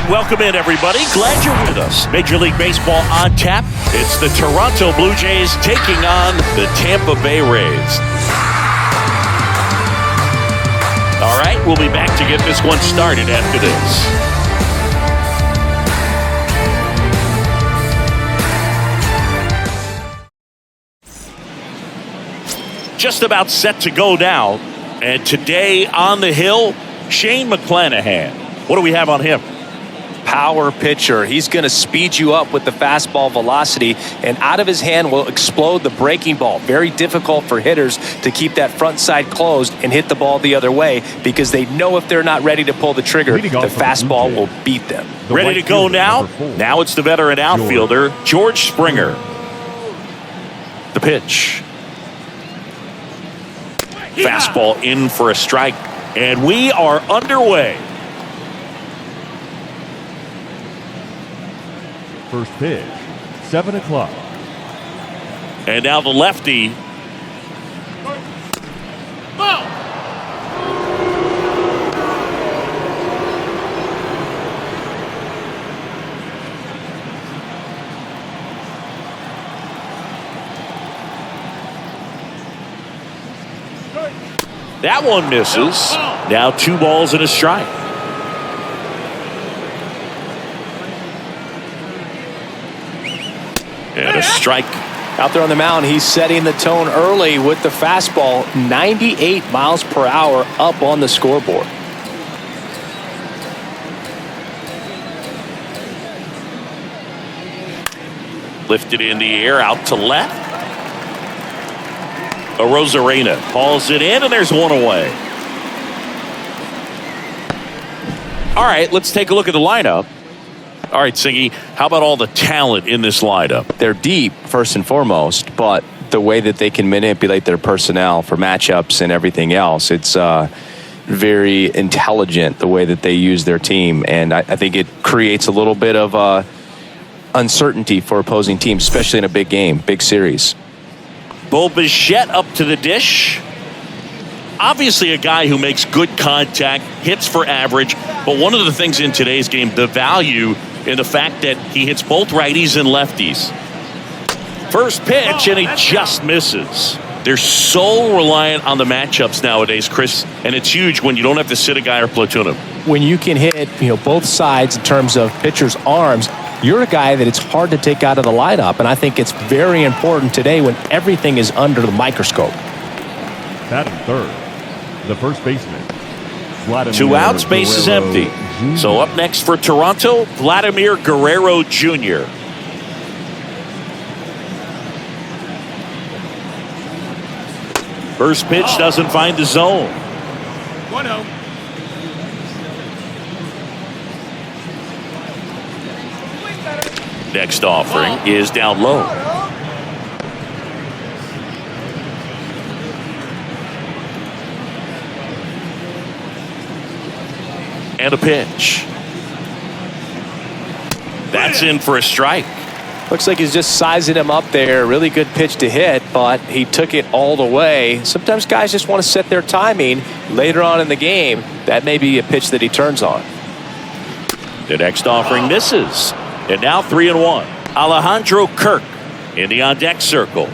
welcome in, everybody. Glad you're with us. Major League Baseball on tap. It's the Toronto Blue Jays taking on the Tampa Bay Rays. All right, we'll be back to get this one started after this. Just about set to go now. And today on the hill, Shane McClanahan. What do we have on him? Power pitcher. He's going to speed you up with the fastball velocity, and out of his hand will explode the breaking ball. Very difficult for hitters to keep that front side closed and hit the ball the other way, because they know if they're not ready to pull the trigger, the fastball will beat them. Ready to go now? Now it's the veteran outfielder, George Springer. The pitch. Fastball in for a strike, and we are underway. First pitch, 7 o'clock. And now the lefty. That one misses. Now 2 balls and a strike. And a strike. Out there on the mound, he's setting the tone early with the fastball. 98 miles per hour up on the scoreboard. Lifted in the air, out to left. Rosarena hauls it in, and there's one away. All right, let's take a look at the lineup. All right, Singy, how about all the talent in this lineup? They're deep, first and foremost, but the way that they can manipulate their personnel for matchups and everything else, it's very intelligent the way that they use their team, and I think it creates a little bit of uncertainty for opposing teams, especially in a big game, big series. Bo Bichette up to the dish. Obviously a guy who makes good contact, hits for average, but one of the things in today's game, the value in the fact that he hits both righties and lefties. First pitch, and he just misses. They're so reliant on the matchups nowadays, Chris, and it's huge when you don't have to sit a guy or platoon him. When you can hit, both sides in terms of pitchers' arms, you're a guy that it's hard to take out of the lineup, and I think it's very important today when everything is under the microscope. Batting third, the first baseman, Vladimir 2 outs, base is empty. Jr. So up next for Toronto, Vladimir Guerrero Jr. First pitch doesn't find the zone. 1-0. Next offering is down low. And a pitch. That's in for a strike. Looks like he's just sizing him up there. Really good pitch to hit, but he took it all the way. Sometimes guys just want to set their timing later on in the game. That may be a pitch that he turns on. The next offering misses. And now 3-1. Alejandro Kirk in the on-deck circle.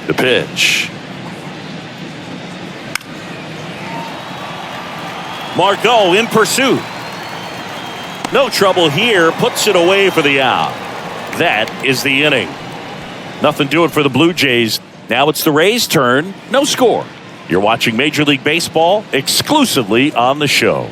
The pitch. Margot in pursuit. No trouble here. Puts it away for the out. That is the inning. Nothing doing for the Blue Jays. Now it's the Rays' turn. No score. You're watching Major League Baseball exclusively on the show.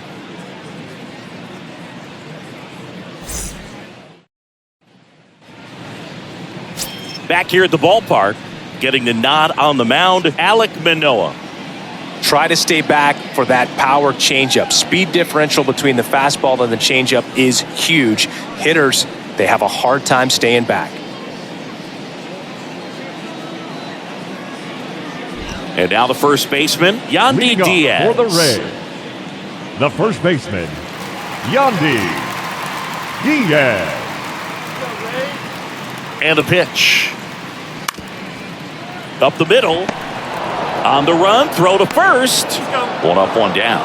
Back here at the ballpark, getting the nod on the mound, Alek Manoah. Try to stay back for that power changeup. Speed differential between the fastball and the changeup is huge. Hitters, they have a hard time staying back. And now the first baseman, Yandy Diaz. For the Rays, the first baseman, Yandy Diaz. And a pitch. Up the middle. On the run, throw to first. One up, one down.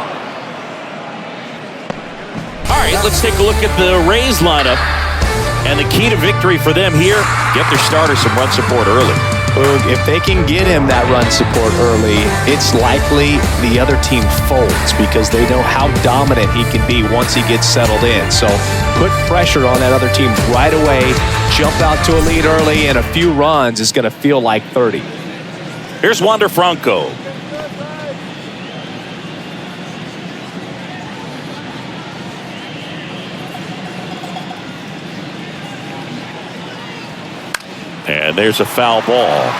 All right, let's take a look at the Rays lineup. And the key to victory for them here, get their starter some run support early. If they can get him that run support early, it's likely the other team folds because they know how dominant he can be once he gets settled in. So put pressure on that other team right away, jump out to a lead early, and a few runs is going to feel like 30. Here's Wander Franco. And there's a foul ball.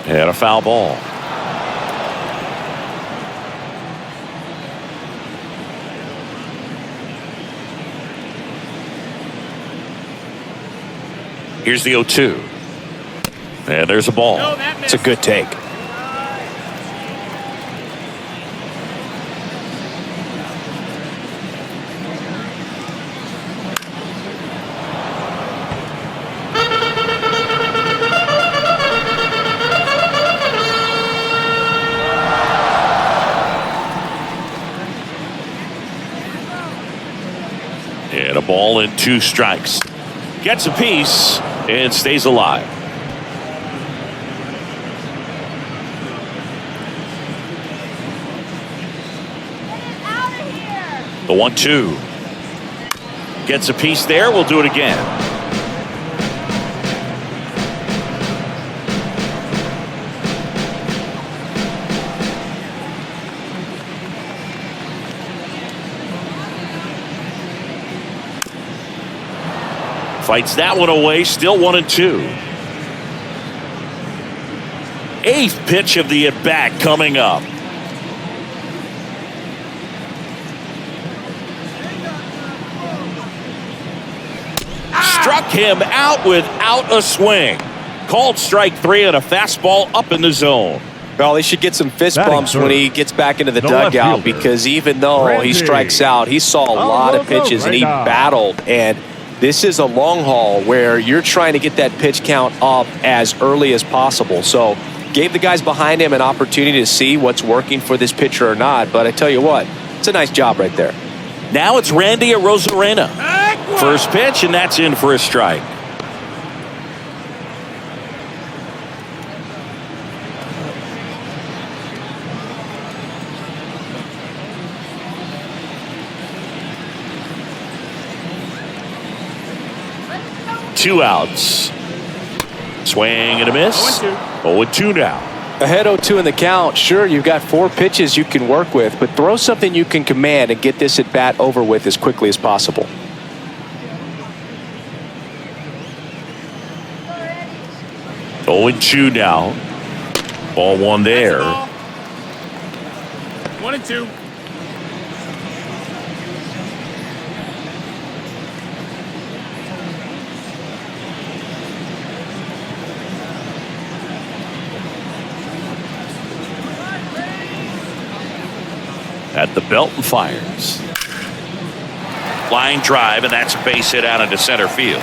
And a foul ball. Here's the 0-2. And there's a ball. It's a good take. And a ball and 2 strikes. Gets a piece and stays alive. The 1-2. Gets a piece there. We'll do it again. Fights that one away, still 1-2. 8th pitch of the at-bat coming up. Struck him out without a swing. Called strike 3 on a fastball up in the zone. Well, they should get some fist bumps when he gets back into the dugout because even though he strikes out, he saw a lot of pitches and he battled. And this is a long haul where you're trying to get that pitch count up as early as possible. So gave the guys behind him an opportunity to see what's working for this pitcher or not. But I tell you what, it's a nice job right there. Now it's Randy Arozarena. First pitch, and that's in for a strike. Two outs. Swing and a miss. 0-2 now. Ahead 0-2 in the count. Sure, you've got 4 pitches you can work with, but throw something you can command and get this at bat over with as quickly as possible. Oh, 0-2 now. Ball 1 there. 1-2. At the belt and fires. Line drive, and that's a base hit out into center field.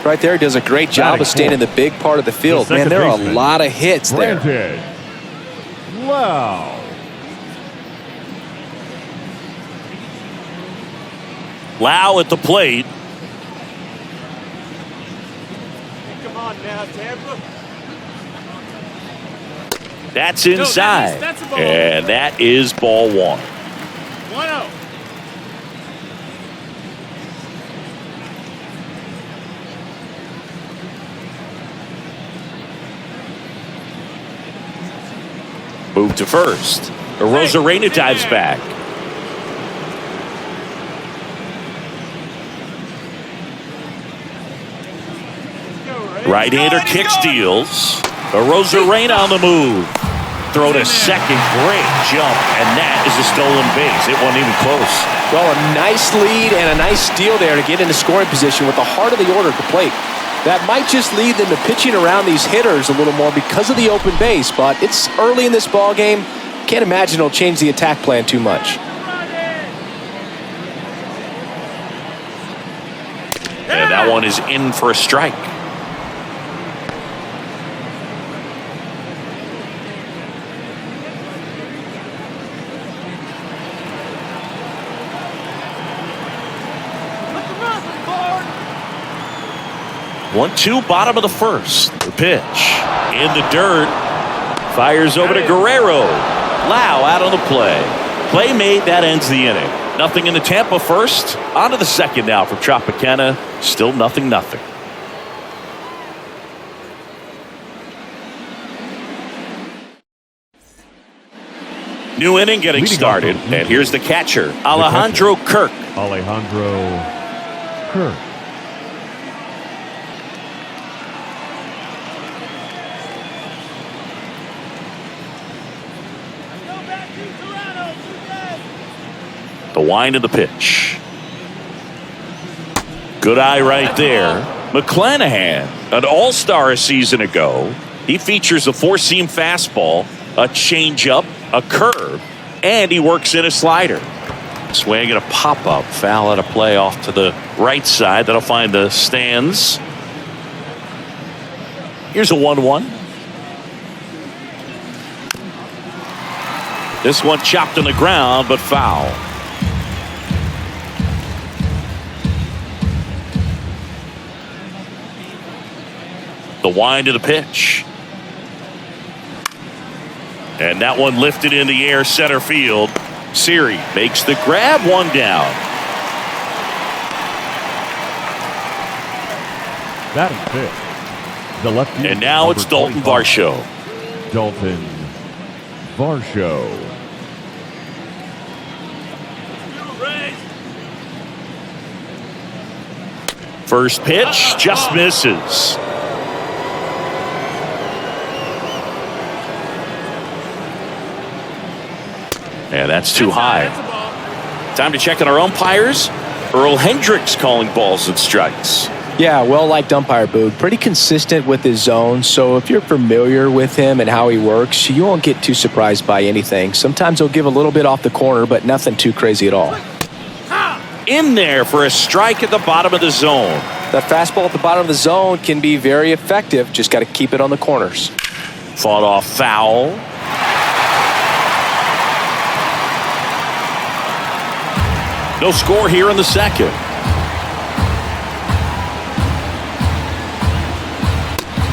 Right there, he does a great job of staying in the big part of the field. Man, there are a lot of hits there. Wow. Lau at the plate. Come on now, Tampa. That's inside. That's a ball. And that is ball 1. 1-0. Move to first. Arozarena dives back. Right-hander kick steals. Arozarena on the move. throw to second. Great jump, and that is a stolen base. It wasn't even close. Well, a nice lead and a nice steal there to get into scoring position with the heart of the order at the plate. That might just lead them to pitching around these hitters a little more because of the open base, but it's early in this ball game. Can't imagine it'll change the attack plan too much. And that one is in for a strike. One-two, bottom of the first. The pitch in the dirt. Fires over to Guerrero. Lau out on the play. Play made. That ends the inning. Nothing in the Tampa first. On to the second now for Tropicana. Still nothing. New inning getting started. And here's the catcher, Alejandro Kirk. The wind of the pitch. Good eye right there. McClanahan, an all-star a season ago. He features a four-seam fastball, a changeup, a curve, and he works in a slider. Swing and a pop-up. Foul out of play off to the right side. That'll find the stands. Here's a 1-1. This one chopped on the ground, but foul. The wind of the pitch. And that one lifted in the air center field. Siri makes the grab, one down. That is fifth. The lefty. And now it's Dalton Varsho. Dalton Varsho. First pitch just misses. And that's too high. Time to check on our umpires. Earl Hendricks calling balls and strikes. Yeah, well-liked umpire, Boog. Pretty consistent with his zone, so if you're familiar with him and how he works, you won't get too surprised by anything. Sometimes he'll give a little bit off the corner, but nothing too crazy at all. In there for a strike at the bottom of the zone. That fastball at the bottom of the zone can be very effective. Just got to keep it on the corners. Fought off foul. No score here in the second.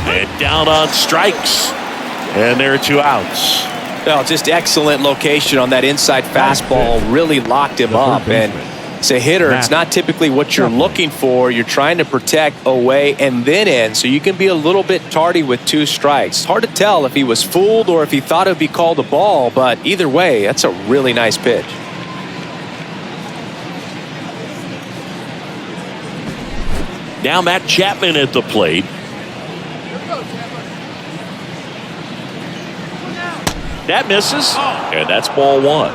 And down on strikes. And there are two outs. Well, just excellent location on that inside fastball. Really locked him up. And as a hitter, it's not typically what you're looking for. You're trying to protect away and then in, so you can be a little bit tardy with two strikes. It's hard to tell if he was fooled or if he thought it would be called a ball, but either way, that's a really nice pitch. Now Matt Chapman at the plate. That misses, and that's ball one.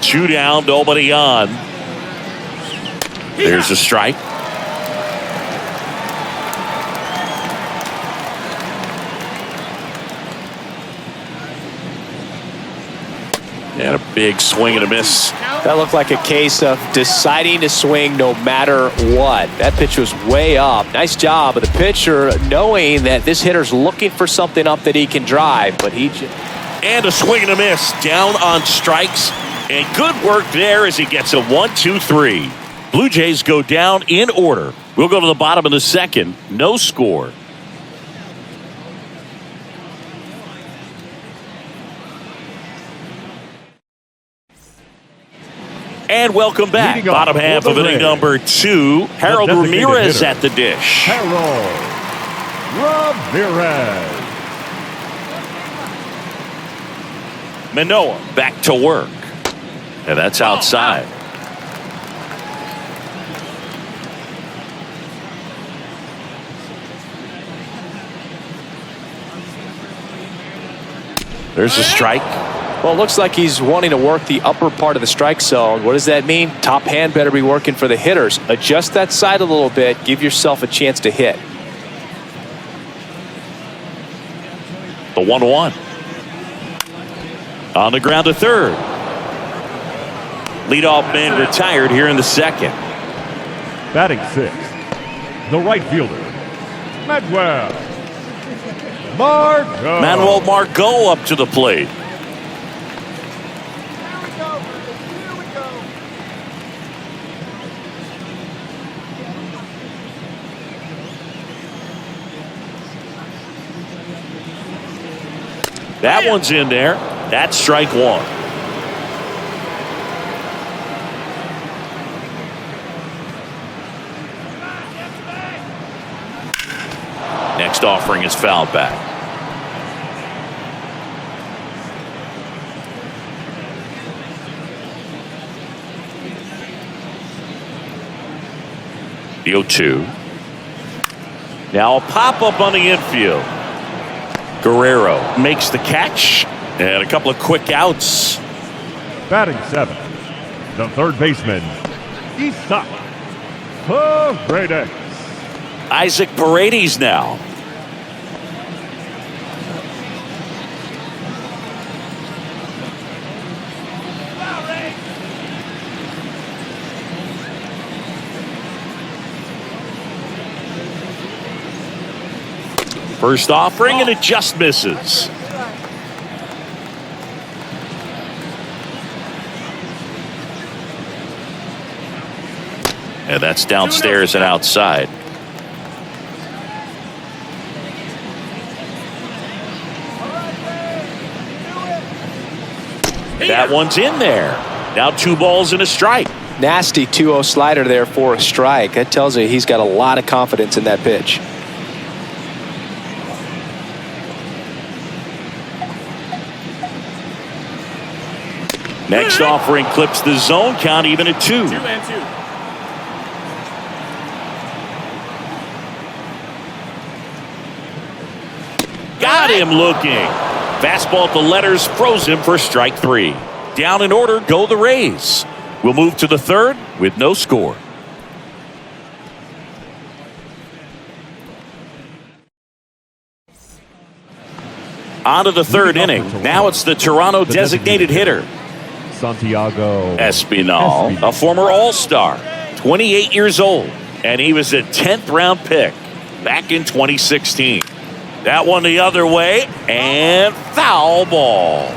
Two down, nobody on. There's a strike. And a big swing and a miss. That looked like a case of deciding to swing no matter what. That pitch was way up. Nice job of the pitcher knowing that this hitter's looking for something up that he can drive, but he just... And a swing and a miss. Down on strikes. And good work there as he gets a 1-2-3. Blue Jays go down in order. We'll go to the bottom of the second. No score. And welcome back. Bottom half of inning number 2. Harold Ramirez at the dish. Harold Ramirez. Manoah back to work. And that's outside. There's a strike. Well, it looks like he's wanting to work the upper part of the strike zone. What does that mean? Top hand better be working for the hitters. Adjust that side a little bit. Give yourself a chance to hit. The 1-1. On the ground to third. Leadoff man retired here in the second. Batting sixth, the right fielder, Manuel Margot. Manuel Margot up to the plate. That one's in there. That's strike one. Next offering is fouled back. The 0-2. Now a pop-up on the infield. Guerrero makes the catch, and a couple of quick outs. Batting seventh, the third baseman, Isaac Paredes. Isaac Paredes now. First offering, and it just misses. And that's downstairs and outside. That one's in there. Now 2 balls and a strike. Nasty 2-0 slider there for a strike. That tells you he's got a lot of confidence in that pitch. Next offering clips the zone count even at 2. 2-2. Got him looking. Fastball at the letters froze him for strike 3. Down in order go the Rays. We'll move to the third with no score. On to the third inning. Now it's the Toronto designated hitter, Santiago Espinal, a former All-Star, 28 years old, and he was a 10th round pick back in 2016. That one the other way, and foul ball.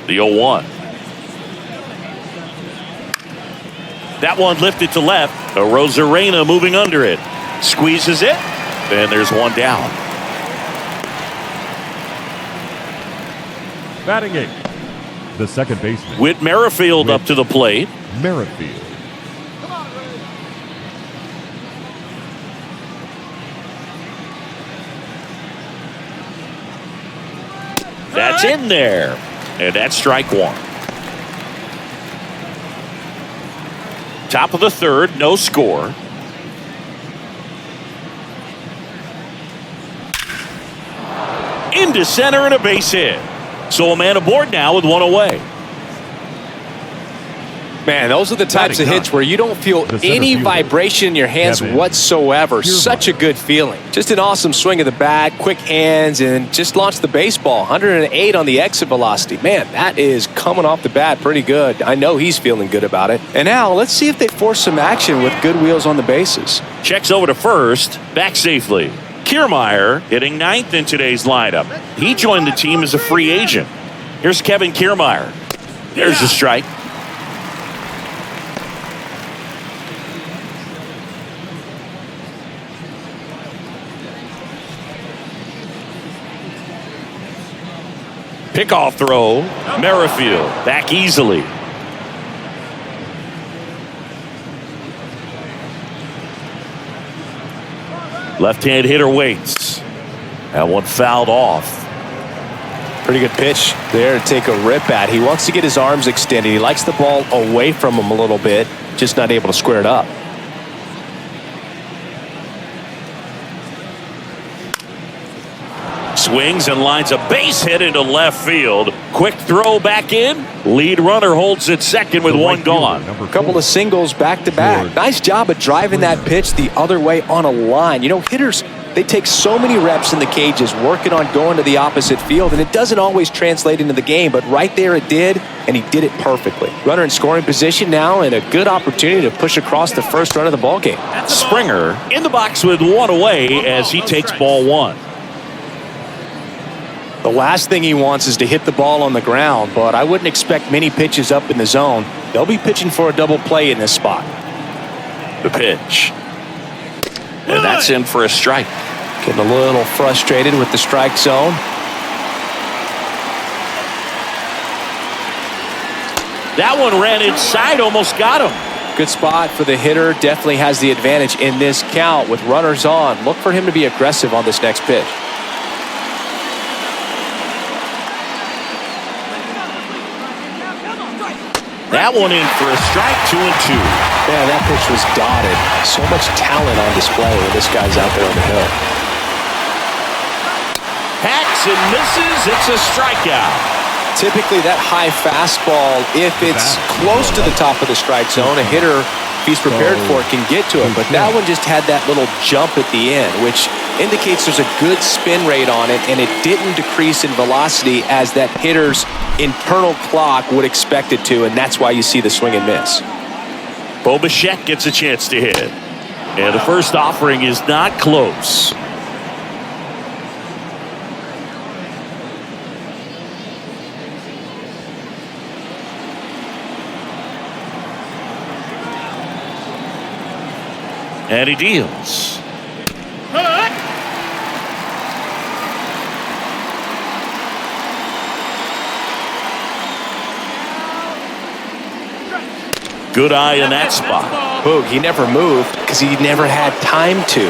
The 0-1. That one lifted to left. Rosarena moving under it. Squeezes it, and there's one down. Batting eighth, the second baseman, Whit Merrifield up to the plate. Merrifield. That's in there, and that's strike 1. Top of the third, no score. Into center and a base hit. So a man aboard now with one away. Man, those are the types of hits where you don't feel any vibration in your hands whatsoever. Such a good feeling. Just an awesome swing of the bat, quick hands, and just launched the baseball. 108 on the exit velocity. Man, that is coming off the bat pretty good. I know he's feeling good about it. And now let's see if they force some action with good wheels on the bases. Checks over to first, back safely. Kiermaier hitting 9th in today's lineup. He joined the team as a free agent. Here's Kevin Kiermaier. There's a strike. Pickoff throw. Merrifield back easily. Left-hand hitter waits. That one fouled off. Pretty good pitch there to take a rip at. He wants to get his arms extended. He likes the ball away from him a little bit, just not able to square it up. Swings and lines a base hit into left field. Quick throw back in. Lead runner holds at second with one gone. A couple of singles back to back. Nice job of driving that pitch the other way on a line. You know, hitters, they take so many reps in the cages working on going to the opposite field, and it doesn't always translate into the game, but right there it did, and he did it perfectly. Runner in scoring position now, and a good opportunity to push across the first run of the ball game. Springer in the box with one away as he takes ball one. The last thing he wants is to hit the ball on the ground, but I wouldn't expect many pitches up in the zone. They'll be pitching for a double play in this spot. The pitch. And that's in for a strike. Getting a little frustrated with the strike zone. That one ran inside, almost got him. Good spot for the hitter. Definitely has the advantage in this count with runners on. Look for him to be aggressive on this next pitch. That one in for a strike, 2-2. Man, that pitch was dotted. So much talent on display when this guy's out there on the hill. Hacks and misses. It's a strikeout. Typically, that high fastball, if it's close to the top of the strike zone, a hitter, if he's prepared for it, can get to it. But that one just had that little jump at the end, which indicates there's a good spin rate on it, and it didn't decrease in velocity as that hitter's internal clock would expect it to, and that's why you see the swing and miss. Bo Bichette gets a chance to hit. And the first offering is not close. And he deals. Good eye in that spot. Boog, he never moved because he never had time to.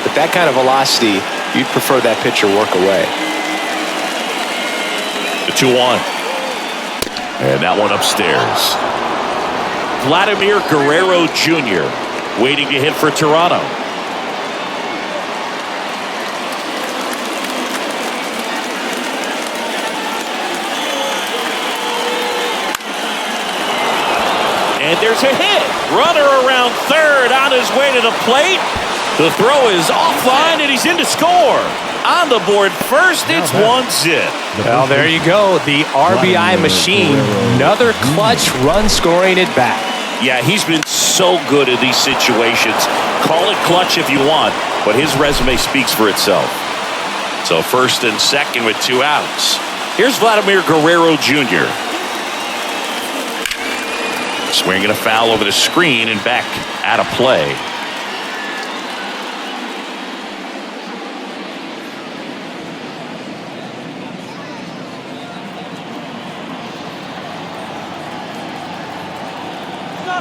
But that kind of velocity, you'd prefer that pitcher work away. The 2-1. And that one upstairs. Vladimir Guerrero Jr. waiting to hit for Toronto. And there's a hit. Runner around third on his way to the plate. The throw is offline, and he's in to score. On the board first, it's 1-zip. Well, there you go. The RBI machine. Another clutch run scoring at bat. Yeah, he's been so good in these situations. Call it clutch if you want, but his resume speaks for itself. So first and second with 2 outs. Here's Vladimir Guerrero Jr. Swinging a foul over the screen and back out of play.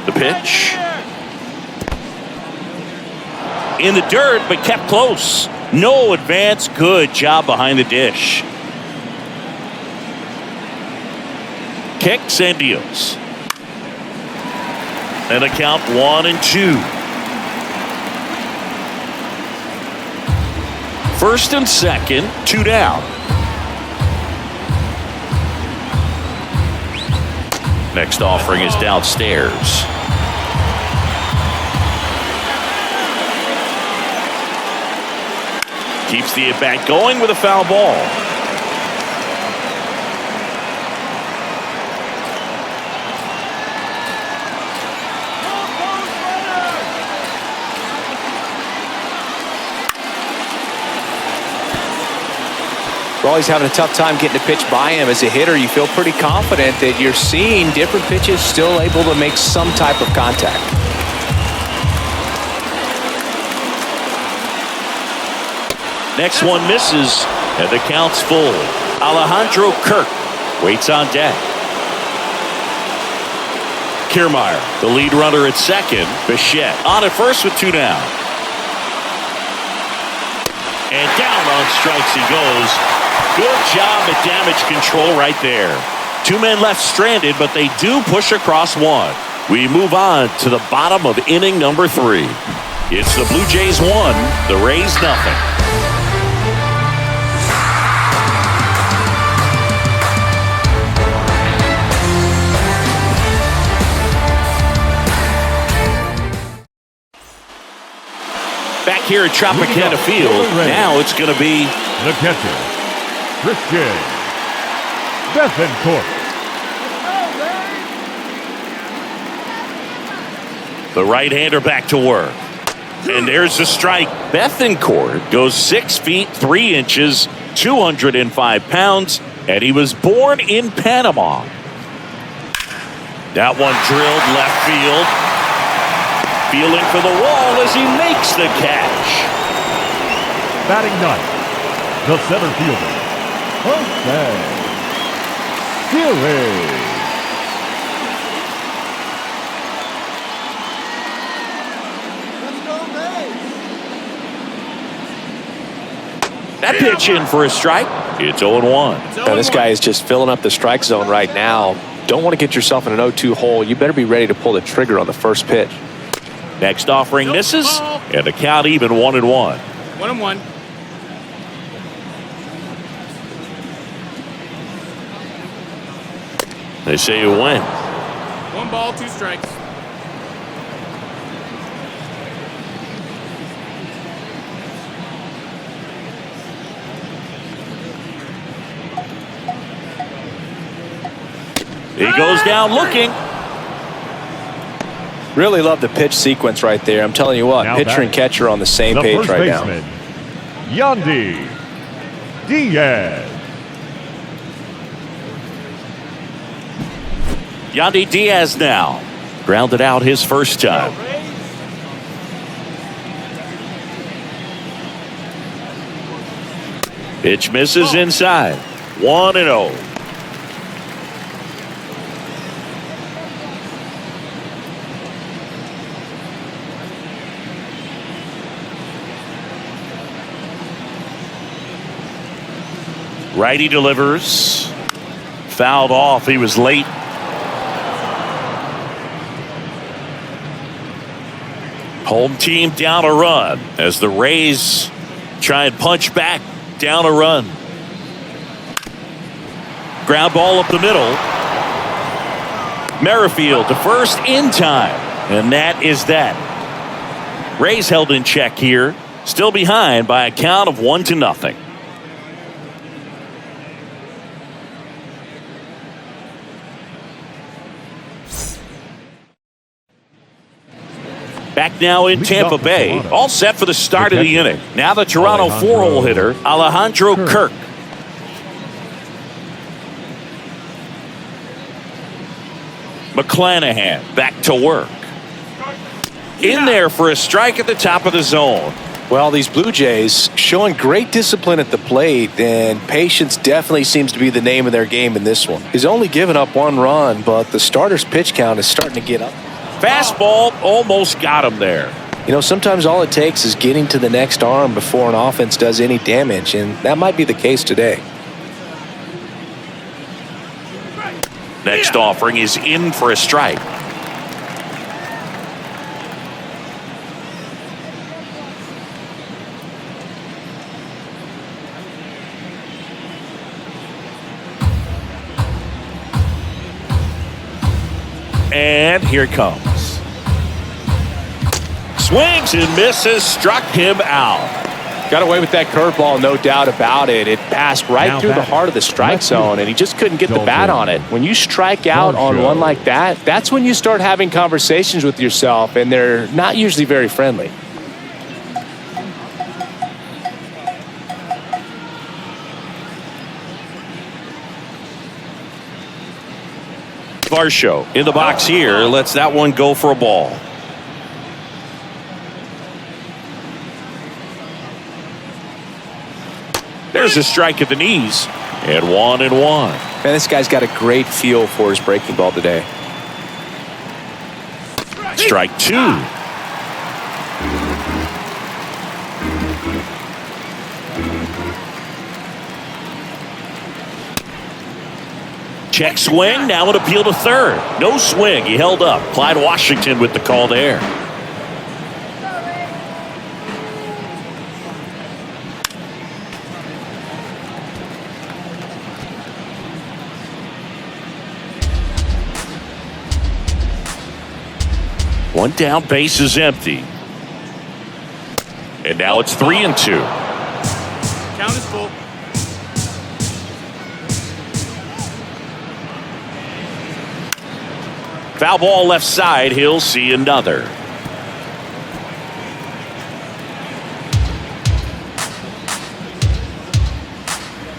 The pitch. In the dirt, but kept close. No advance. Good job behind the dish. Kicks and deals. And a count 1-2. First and second, 2 down. Next offering is downstairs. Keeps the at-bat going with a foul ball. Well, he's having a tough time getting a pitch by him. As a hitter, you feel pretty confident that you're seeing different pitches still able to make some type of contact. Next one misses, and the count's full. Alejandro Kirk waits on deck. Kiermaier, the lead runner at second. Bichette on at first with 2 down. And down on strikes he goes. Good job at damage control right there. 2 men left stranded, but they do push across one. We move on to the bottom of inning number 3. It's the Blue Jays 1, the Rays nothing. Back here at Tropicana Field, now it's going to be the catcher, Christian Bethancourt. the right-hander back to work. And there's the strike. Bethancourt goes 6 feet 3 inches, 205 pounds, and he was born in Panama. That one drilled left field. Feeling for the wall as he makes the catch. Batting ninth, the center fielder, Jose Gilly. That pitch in for a strike. It's 0-1. Now, this guy is just filling up the strike zone right now. Don't want to get yourself in an 0-2 hole. You better be ready to pull the trigger on the first pitch. Next offering misses, and the count even 1-1. 1-1. They say you win. 1 ball, 2 strikes. He goes down looking. Really love the pitch sequence right there. I'm telling you what, Now pitcher batting, and catcher on the same the page first right baseman, Yandy Diaz. Yandy Diaz now. Grounded out his first time. Pitch misses inside. 1-0. Righty delivers. Fouled off. He was late. Home team down a run as the Rays try and punch back down a run. Ground ball up the middle. Merrifield to first in time. And that is that. Rays held in check here. Still behind by a count of 1-0. Back now in Tampa Bay. All set for the start of the inning. Now the Toronto 4-hole hitter, Alejandro Kirk. McClanahan back to work. In there for a strike at the top of the zone. Well, these Blue Jays showing great discipline at the plate, and patience definitely seems to be the name of their game in this one. He's only given up 1 run, but the starter's pitch count is starting to get up. Fastball almost got him there. You know, sometimes all it takes is getting to the next arm before an offense does any damage, and that might be the case today. Next offering is in for a strike. And here it comes. Swings and misses, struck him out. Got away with that curveball, no doubt about it. It passed right Now through the batting, heart of the strike zone, and he just couldn't get the bat on it. When you strike out on one like that, that's when you start having conversations with yourself, and they're not usually very friendly. Varsho in the box here, lets that one go for a ball. There's a strike at the knees, and 1-1. Man, this guy's got a great feel for his breaking ball today. Strike 2. Check swing, now an appeal to third. No swing, he held up. Clyde Washington with the call there. One down, base is empty. And now it's 3-2. Count is full. Foul ball left side. He'll see another.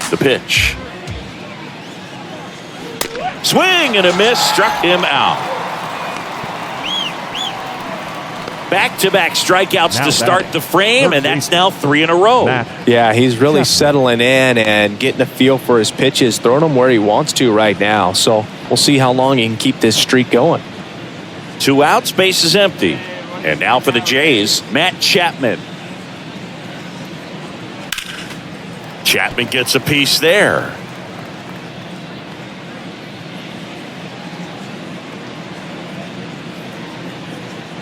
The pitch. Swing and a miss. Struck him out. Back-to-back strikeouts to start the frame, and that's now 3 in a row. Yeah, he's really settling in and getting a feel for his pitches, throwing them where he wants to right now. So we'll see how long he can keep this streak going. 2 outs, base is empty. And now for the Jays, Matt Chapman. Chapman gets a piece there.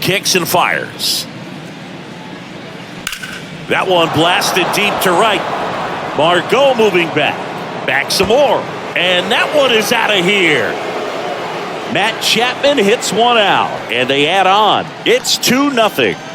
Kicks and fires. That one blasted deep to right. Margot moving back. Back some more. And that one is out of here. Matt Chapman hits one out. And they add on. It's 2-0.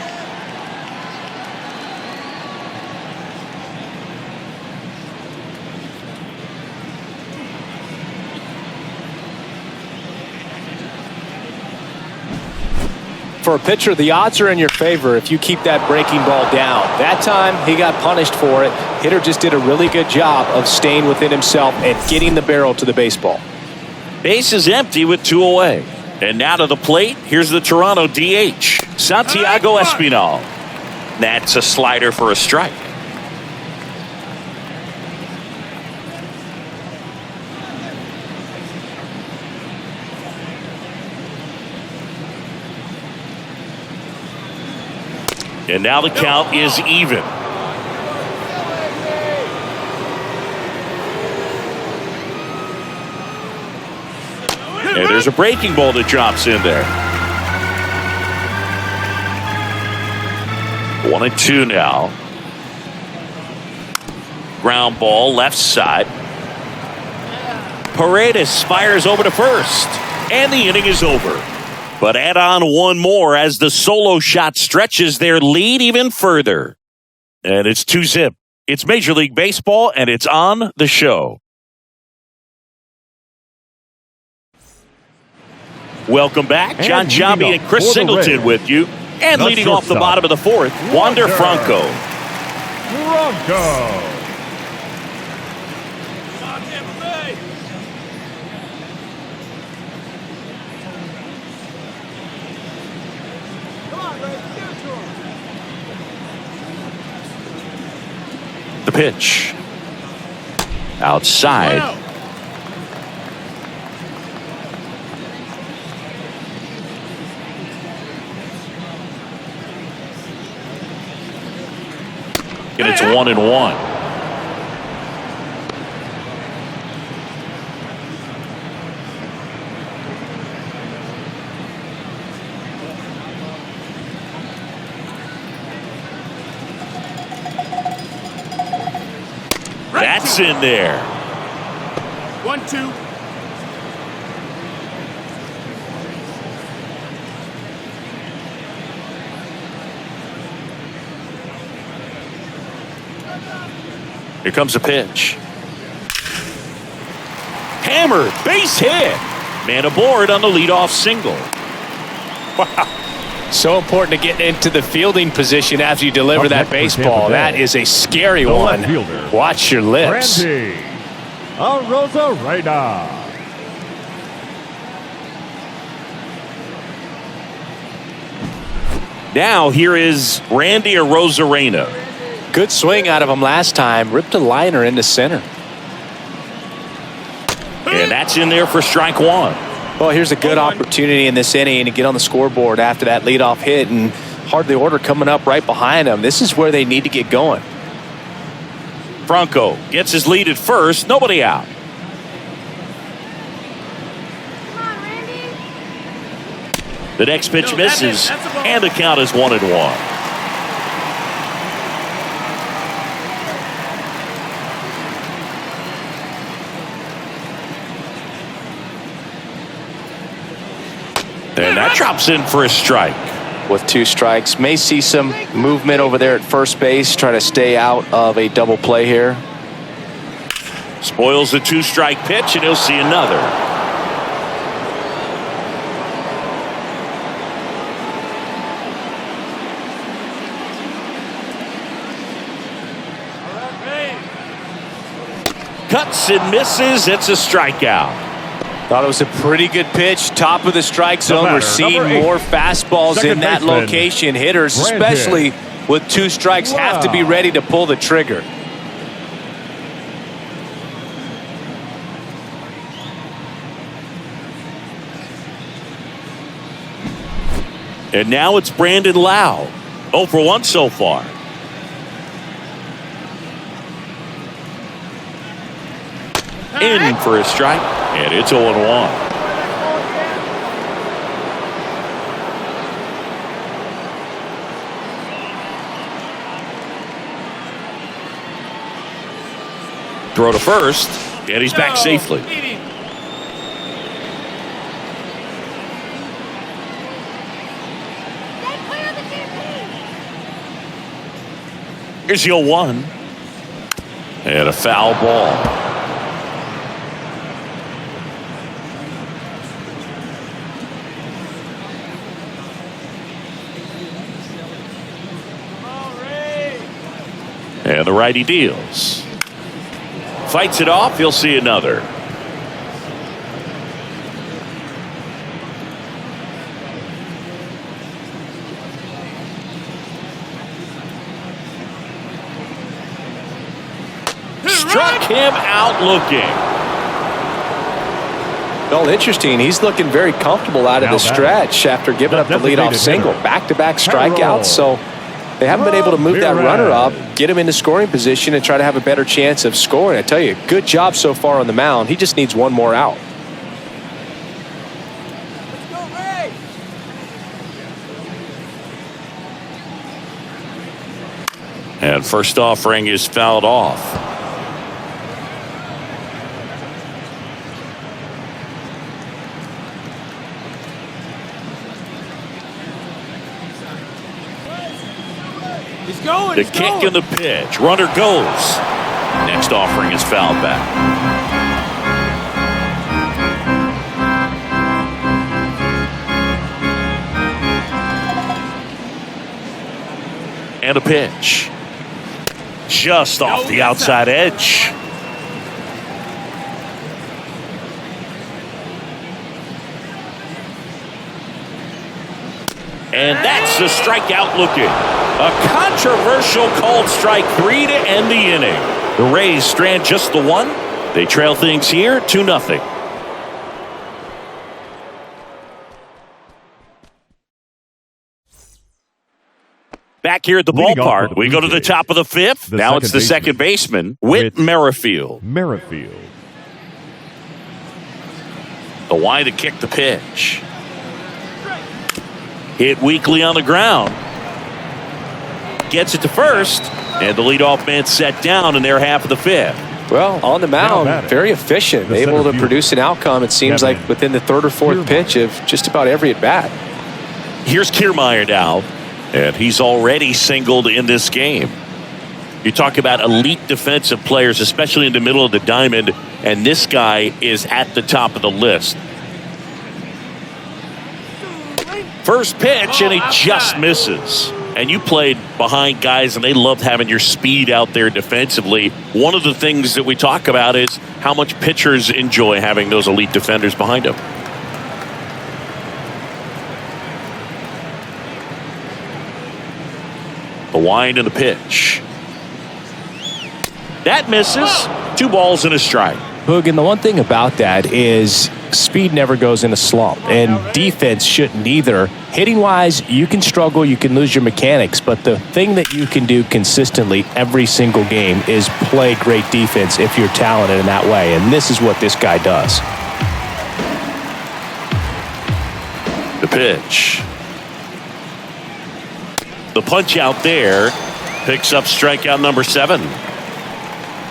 For a pitcher, the odds are in your favor if you keep that breaking ball down. That time, he got punished for it. Hitter just did a really good job of staying within himself and getting the barrel to the baseball. Base is empty with 2 away. And now to the plate, here's the Toronto DH, Santiago Espinal. That's a slider for a strike. And now the count is even. And there's a breaking ball that drops in there. 1-2 now. Ground ball left side. Paredes fires over to first. And the inning is over. But add on one more as the solo shot stretches their lead even further. And it's 2-0. It's Major League Baseball, and it's on the show. Welcome back. John Giambi and Chris Singleton with you. And leading off the bottom of the fourth, Wander Franco. The pitch. Outside. And it's 1-1. That's in there. 1-2. Here comes a pitch. Hammered, base hit. Man aboard on the leadoff single. Wow. So important to get into the fielding position after you deliver that baseball. That is a scary one. Watch your lips. Randy Arozarena. Now here is Randy Arozarena. Good swing out of him last time. Ripped a liner into center. And that's in there for strike one. Well, here's a good opportunity in this inning to get on the scoreboard after that leadoff hit, and hardly order coming up right behind them. This is where they need to get going. Franco gets his lead at first. Nobody out. The next pitch misses, and the count is 1-1. And that drops in for a strike. With 2 strikes, may see some movement over there at first base, try to stay out of a double play here. Spoils the 2-strike pitch, and he'll see another. Cuts and misses. It's a strikeout. Thought it was a pretty good pitch. Top of the strike zone. We're seeing more fastballs in that location. Hitters, especially with 2 strikes, have to be ready to pull the trigger. And now it's Brandon Lau. 0 for 1 so far. In for a strike, and it's 0-1. Throw to first, and he's back safely. Here's the 0-1. And a foul ball. And the righty deals. Fights it off. He'll see another. Struck him out looking. Well, interesting. He's looking very comfortable out of the stretch after giving up the leadoff single. Back-to-back strikeouts, so they haven't been able to move that runner up, get him into scoring position, and try to have a better chance of scoring. I tell you, good job so far on the mound. He just needs one more out. And first offering is fouled off. The kick and the pitch. Runner goes. Next offering is fouled back. And a pitch. Just off the outside edge. And that's the strikeout looking. A controversial called strike 3 to end the inning. The Rays strand just the 1. They trail things here 2-0. Back here at the ballpark, we go to the top of the 5th. Now it's the second baseman, Whit Merrifield. The wide to kick the pitch. Hit weakly on the ground. Gets it to first, and the leadoff man set down in their half of the 5th. Well, on the mound, very efficient, able to produce an outcome, it seems like, within the 3rd or 4th pitch of just about every at-bat. Here's Kiermaier now, and he's already singled in this game. You talk about elite defensive players, especially in the middle of the diamond, and this guy is at the top of the list. First pitch, and he just misses. And you played behind guys, and they loved having your speed out there defensively. One of the things that we talk about is how much pitchers enjoy having those elite defenders behind them. The wind and the pitch. That misses. 2 balls and a strike. Boog, and the one thing about that is speed never goes in a slump, and defense shouldn't either. Hitting-wise, you can struggle, you can lose your mechanics, but the thing that you can do consistently every single game is play great defense if you're talented in that way, and this is what this guy does. The pitch. The punch out there picks up strikeout number 7.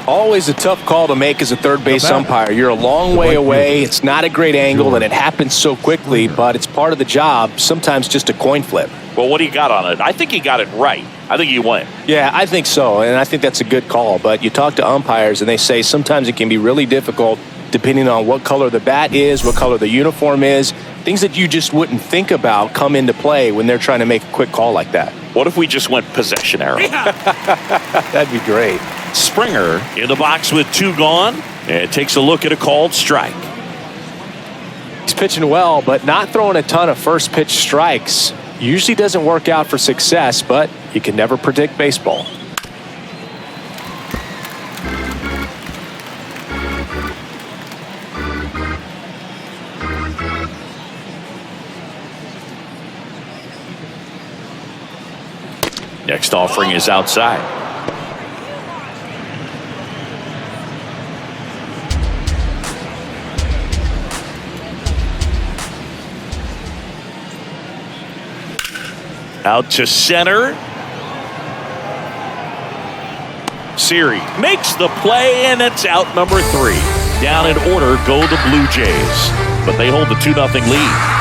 Always a tough call to make as a third base umpire. You're a long way away. It's not a great angle, and it happens so quickly, but it's part of the job. Sometimes just a coin flip. Well, what do you got on it? I think he got it right. I think he went. Yeah, I think so, and I think that's a good call. But you talk to umpires, and they say sometimes it can be really difficult depending on what color the bat is, what color the uniform is. Things that you just wouldn't think about come into play when they're trying to make a quick call like that. What if we just went possession arrow? That'd be great. Springer in the box with 2 gone and takes a look at a called strike. He's pitching well, but not throwing a ton of first pitch strikes. Usually doesn't work out for success, but you can never predict baseball. Next offering is outside. Out to center. Siri makes the play, and it's out number 3. Down in order go the Blue Jays, but they hold the 2-0 lead.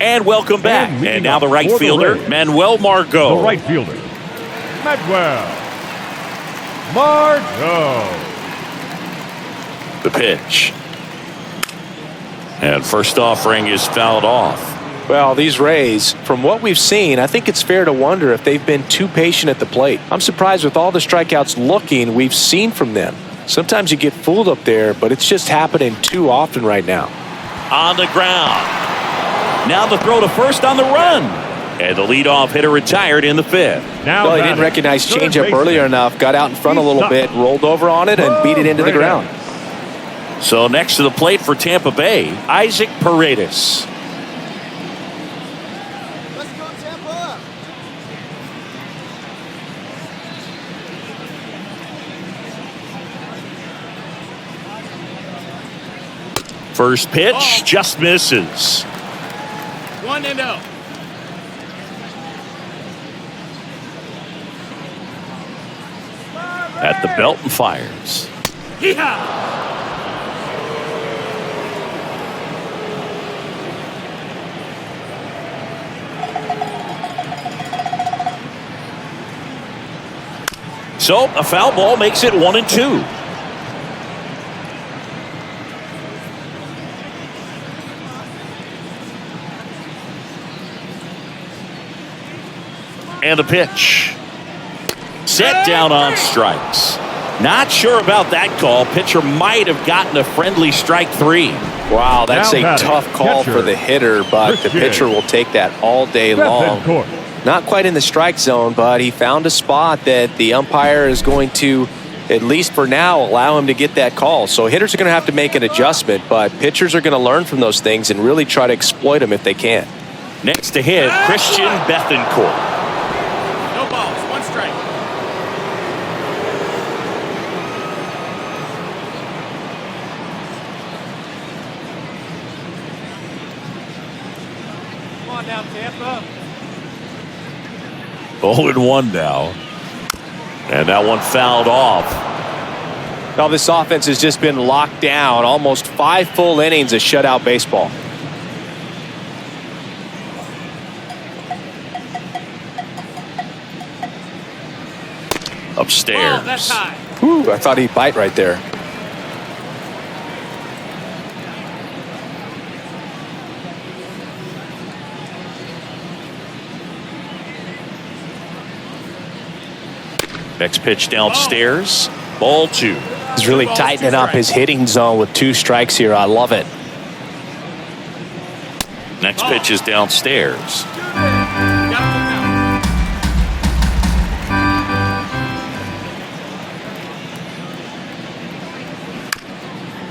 And welcome back. And now the right fielder, Manuel Margot. The right fielder, Manuel Margot. The pitch. And first offering is fouled off. Well, these Rays, from what we've seen, I think it's fair to wonder if they've been too patient at the plate. I'm surprised with all the strikeouts we've seen from them. Sometimes you get fooled up there, but it's just happening too often right now. On the ground. Now the throw to first on the run. And the leadoff hitter retired in the 5th. Now well, he didn't recognize changeup earlier enough, got out in front a little bit, rolled over on it, and beat it into the ground. So next to the plate for Tampa Bay, Isaac Paredes. Let's go, Tampa! First pitch just misses. 1-0. At the belt and fires. Yeehaw! So a foul ball makes it 1-2. And a pitch. Set down on strikes. Not sure about that call. Pitcher might have gotten a friendly strike 3. Wow, that's Now a tough call catcher, for the hitter, but the pitcher will take that all day long. Not quite in the strike zone, but he found a spot that the umpire is going to, at least for now, allow him to get that call. So hitters are going to have to make an adjustment, but pitchers are going to learn from those things and really try to exploit them if they can. Next to hit, Christian Bethancourt. No balls, 1 strike. Come on now, Tampa. 0-1 now. And that one fouled off. Now this offense has just been locked down. Almost 5 full innings of shutout baseball. Upstairs. Oh, that's high. Whew, I thought he'd bite right there. Next pitch downstairs. Ball 2. He's really tightening up his hitting zone with 2 strikes here. I love it. Next pitch is downstairs.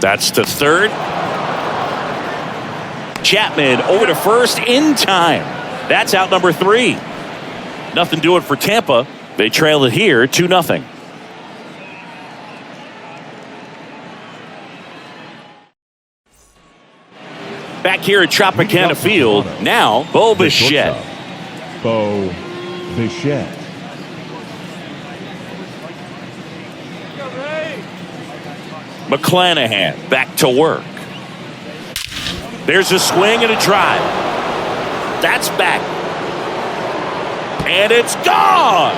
That's to third. Chapman over to first in time. That's out number 3. Nothing doing for Tampa. They trail it here 2-0. Back here at Tropicana Field, now Bo Bichette. Bo Bichette. McClanahan back to work. There's a swing and a drive. That's back. And it's gone.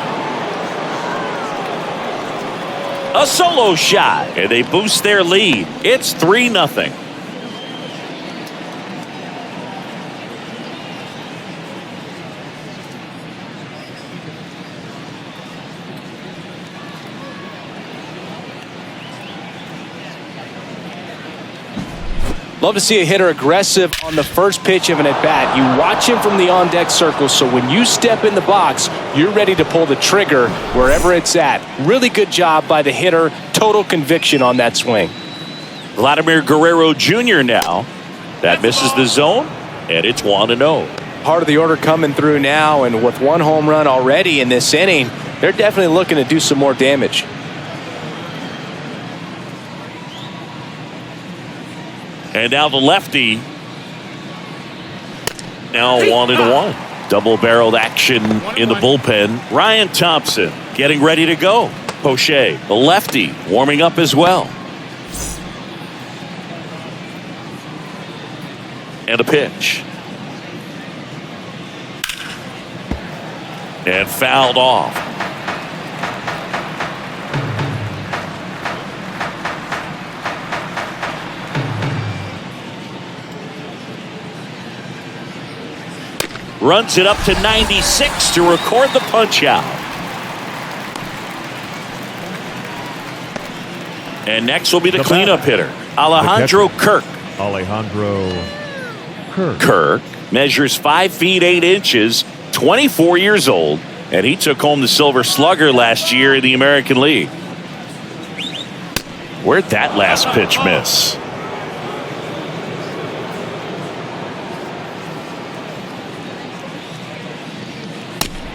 A solo shot. And they boost their lead. It's 3-0. Love to see a hitter aggressive on the first pitch of an at-bat. You watch him from the on-deck circle, so when you step in the box, you're ready to pull the trigger wherever it's at. Really good job by the hitter. Total conviction on that swing. Vladimir Guerrero Jr. now. That misses the zone, and it's 1-0. Part of the order coming through now, and with one home run already in this inning, they're definitely looking to do some more damage. And now the lefty. Now 1-1. Double-barreled action in the bullpen. Ryan Thompson getting ready to go. Poche, the lefty, warming up as well. And a pitch. And fouled off. Runs it up to 96 to record the punch out. And next will be the cleanup hitter, Alejandro Kirk. Alejandro Kirk. Kirk measures 5 feet 8 inches, 24 years old, and he took home the Silver Slugger last year in the American League. Where'd that last pitch miss?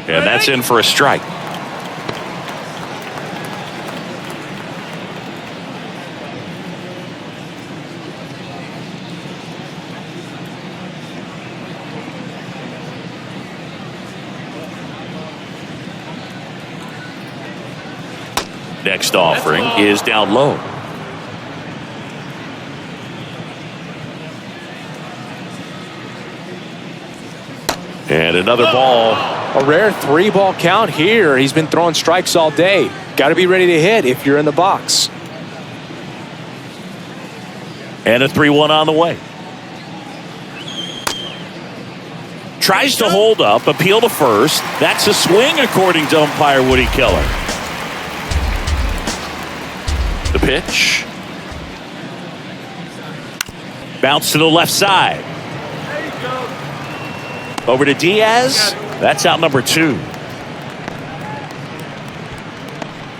And that's in for a strike. Next offering is down low. And another ball. A rare 3-ball count here. He's been throwing strikes all day. Got to be ready to hit if you're in the box. And a 3-1 on the way. Tries to hold up, appeal to first. That's a swing according to umpire Woody Keller. The pitch. Bounce to the left side. Over to Diaz. That's out number 2.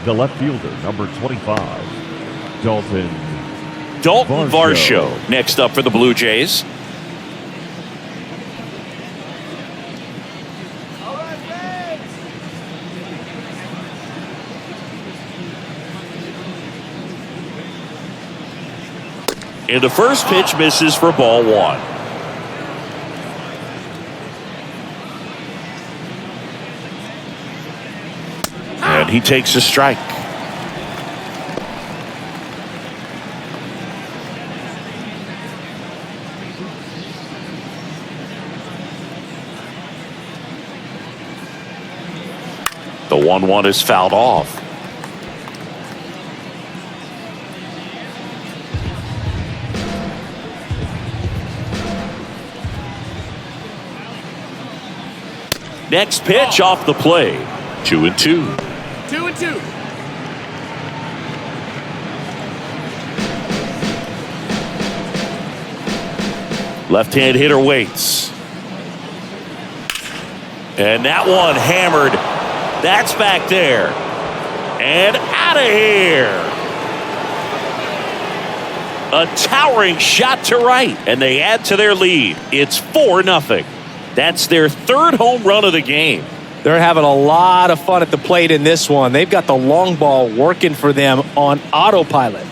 The left fielder, number 25, Dalton Varsho next up for the Blue Jays. And the first pitch misses for ball 1. And he takes a strike. The 1-1 is fouled off. Next pitch off the play. 2-2. 2-2. Left-hand hitter waits. And that one hammered. That's back there. And out of here. A towering shot to right. And they add to their lead. It's 4-0. That's their 3rd home run of the game. They're having a lot of fun at the plate in this one. They've got the long ball working for them on autopilot.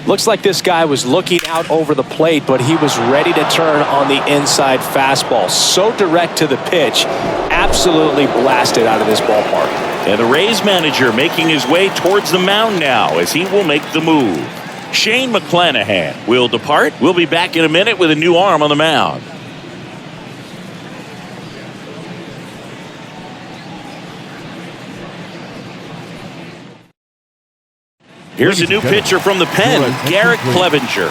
Looks like this guy was looking out over the plate, but he was ready to turn on the inside fastball. So direct to the pitch, absolutely blasted out of this ballpark. And the Rays manager making his way towards the mound now as he will make the move. Shane McClanahan will depart. We'll be back in a minute with a new arm on the mound. Here's a new pitcher from the pen, Garrett Clevenger.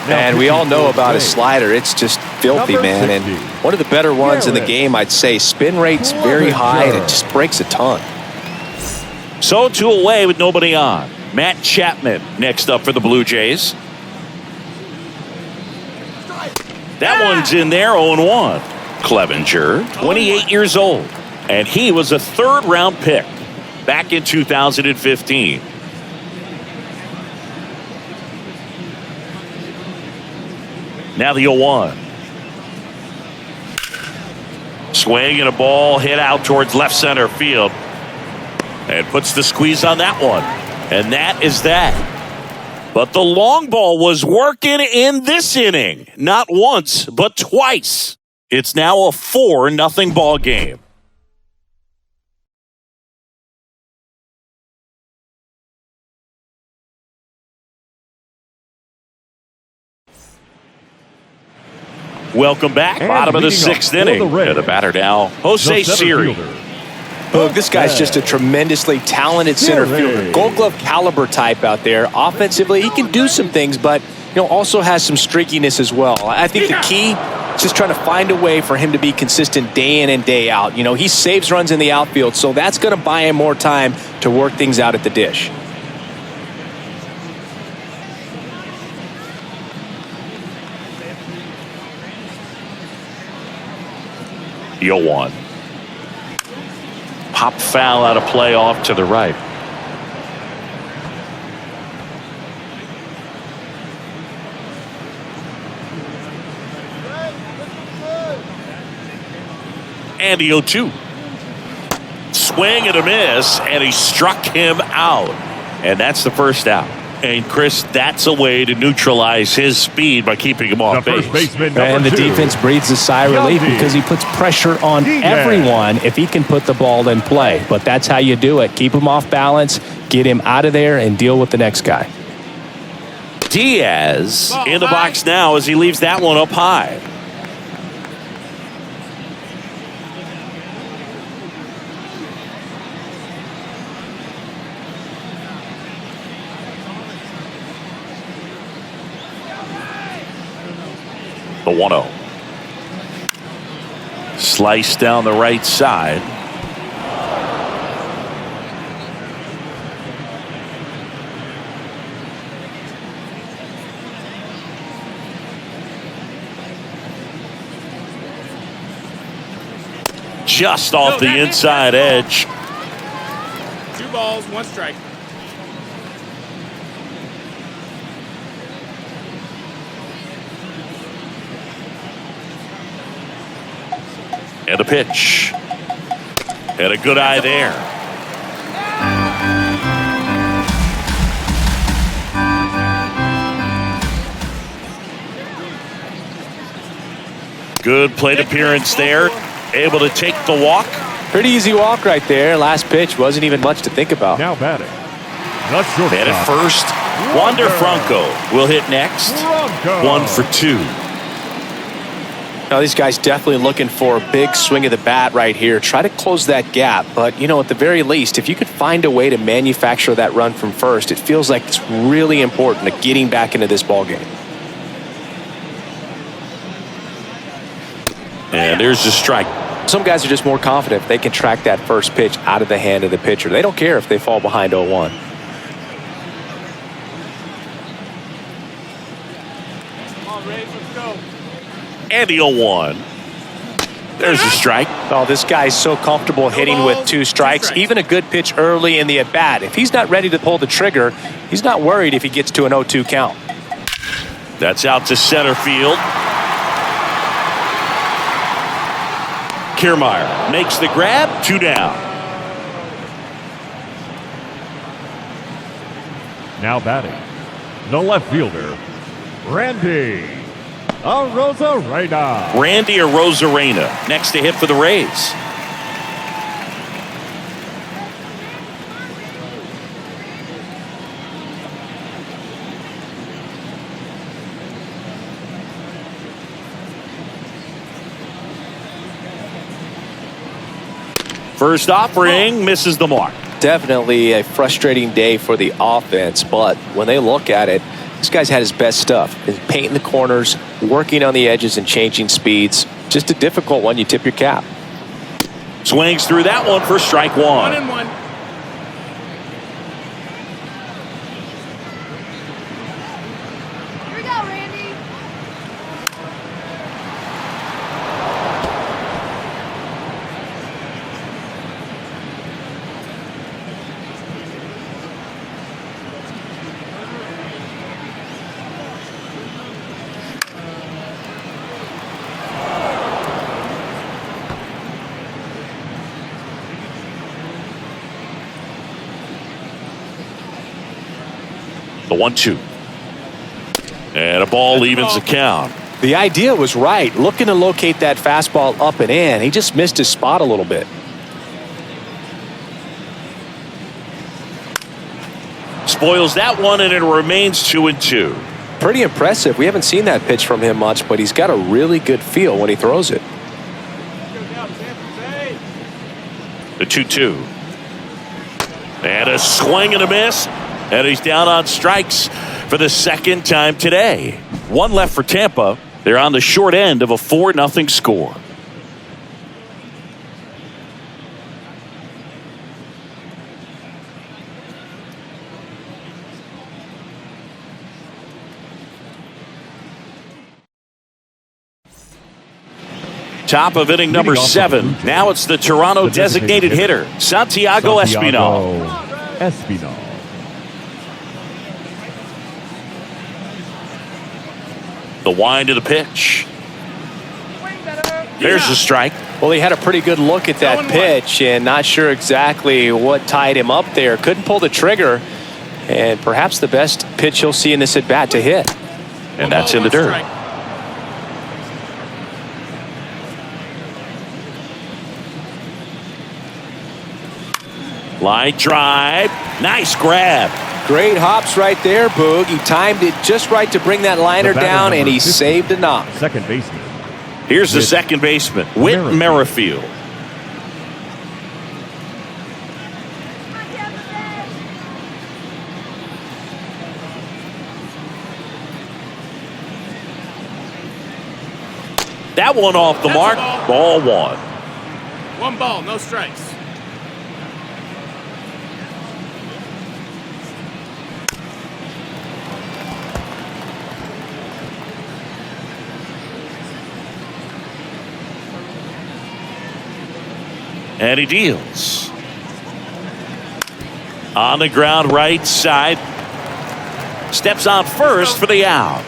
And we all know about his slider. It's just filthy, man. And one of the better ones in the game, I'd say. Spin rate's very high, and it just breaks a ton. So 2 away with nobody on. Matt Chapman next up for the Blue Jays. That one's in there, 0-1. Clevenger, 28 years old. And he was a 3rd-round pick back in 2015. Now the 0-1. Swing and a ball hit out towards left center field. And puts the squeeze on that one. And that is that. But the long ball was working in this inning. Not once, but twice. It's now a 4-0 ball game. Welcome back. Bottom of the 6th inning. The batter now, Jose Siri. Look, this guy's just a tremendously talented center fielder. Gold Glove caliber type out there. Offensively, he can do some things, but also has some streakiness as well. I think the key is just trying to find a way for him to be consistent day in and day out. He saves runs in the outfield, so that's going to buy him more time to work things out at the dish. The 0-1. Pop foul out of play off to the right. And the 0-2. Swing and a miss, and he struck him out. And that's the first out. And Chris, that's a way to neutralize his speed by keeping him off base. And the defense breathes a sigh of relief because he puts pressure on everyone if he can put the ball in play. But that's how you do it. Keep him off balance, get him out of there, and deal with the next guy. Diaz in the box now as he leaves that one up high. The 1-0. Slice down the right side. Just off the inside edge. 2 balls, 1 strike. And a pitch. And a good eye there. Good plate appearance there. Able to take the walk. Pretty easy walk right there. Last pitch wasn't even much to think about. Now batting. And at first, Wander Franco will hit next. 1 for 2. Now, these guys definitely looking for a big swing of the bat right here. Try to close that gap. But, at the very least, if you could find a way to manufacture that run from first, it feels like it's really important to getting back into this ball game. And there's the strike. Some guys are just more confident if they can track that first pitch out of the hand of the pitcher. They don't care if they fall behind 0-1. And the 0-1. There's a strike. Oh, this guy's so comfortable hitting with 2 strikes. Even a good pitch early in the at-bat. If he's not ready to pull the trigger, he's not worried if he gets to an 0-2 count. That's out to center field. Kiermaier makes the grab. 2 down. Now batting. The left fielder, Randy Arozarena. Randy Arozarena next to hit for the Rays. First offering misses the mark. Definitely a frustrating day for the offense, but when they look at it, this guy's had his best stuff. He's painting the corners, working on the edges, and changing speeds. Just a difficult one. You tip your cap. Swings through that one for strike one. 1-1. Here we go, Randy. The 1-2. And a ball evens the count. The idea was right. Looking to locate that fastball up and in. He just missed his spot a little bit. Spoils that one, and it remains 2-2. Pretty impressive. We haven't seen that pitch from him much, but he's got a really good feel when he throws it. The 2-2. And a swing and a miss. And he's down on strikes for the second time today. One left for Tampa. They're on the short end of a 4-0 score. Top of inning number 7. Now it's the Toronto designated hitter, Santiago Espinal. Espinal. The wind of the pitch. There's the strike. Well, he had a pretty good look at that pitch and not sure exactly what tied him up there. Couldn't pull the trigger, and perhaps the best pitch you'll see in this at-bat to hit. And that's in the dirt. Line drive. Nice grab. Great hops right there, Boog. He timed it just right to bring that liner down, and he saved a knock. Second baseman. Here's the second baseman, Whit Merrifield. That one off the mark. Ball one. 1 ball, no strikes. And he deals. On the ground right side. Steps on first for the out.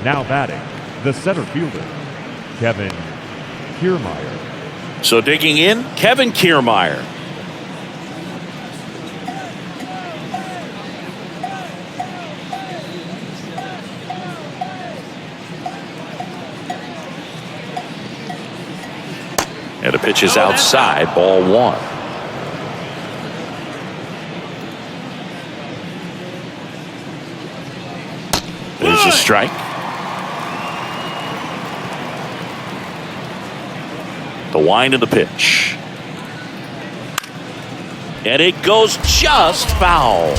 Now batting, the center fielder, Kevin Kiermaier. So digging in, Kevin Kiermaier. And the pitch is outside, ball one. There's a strike. The wind of the pitch. And it goes just foul.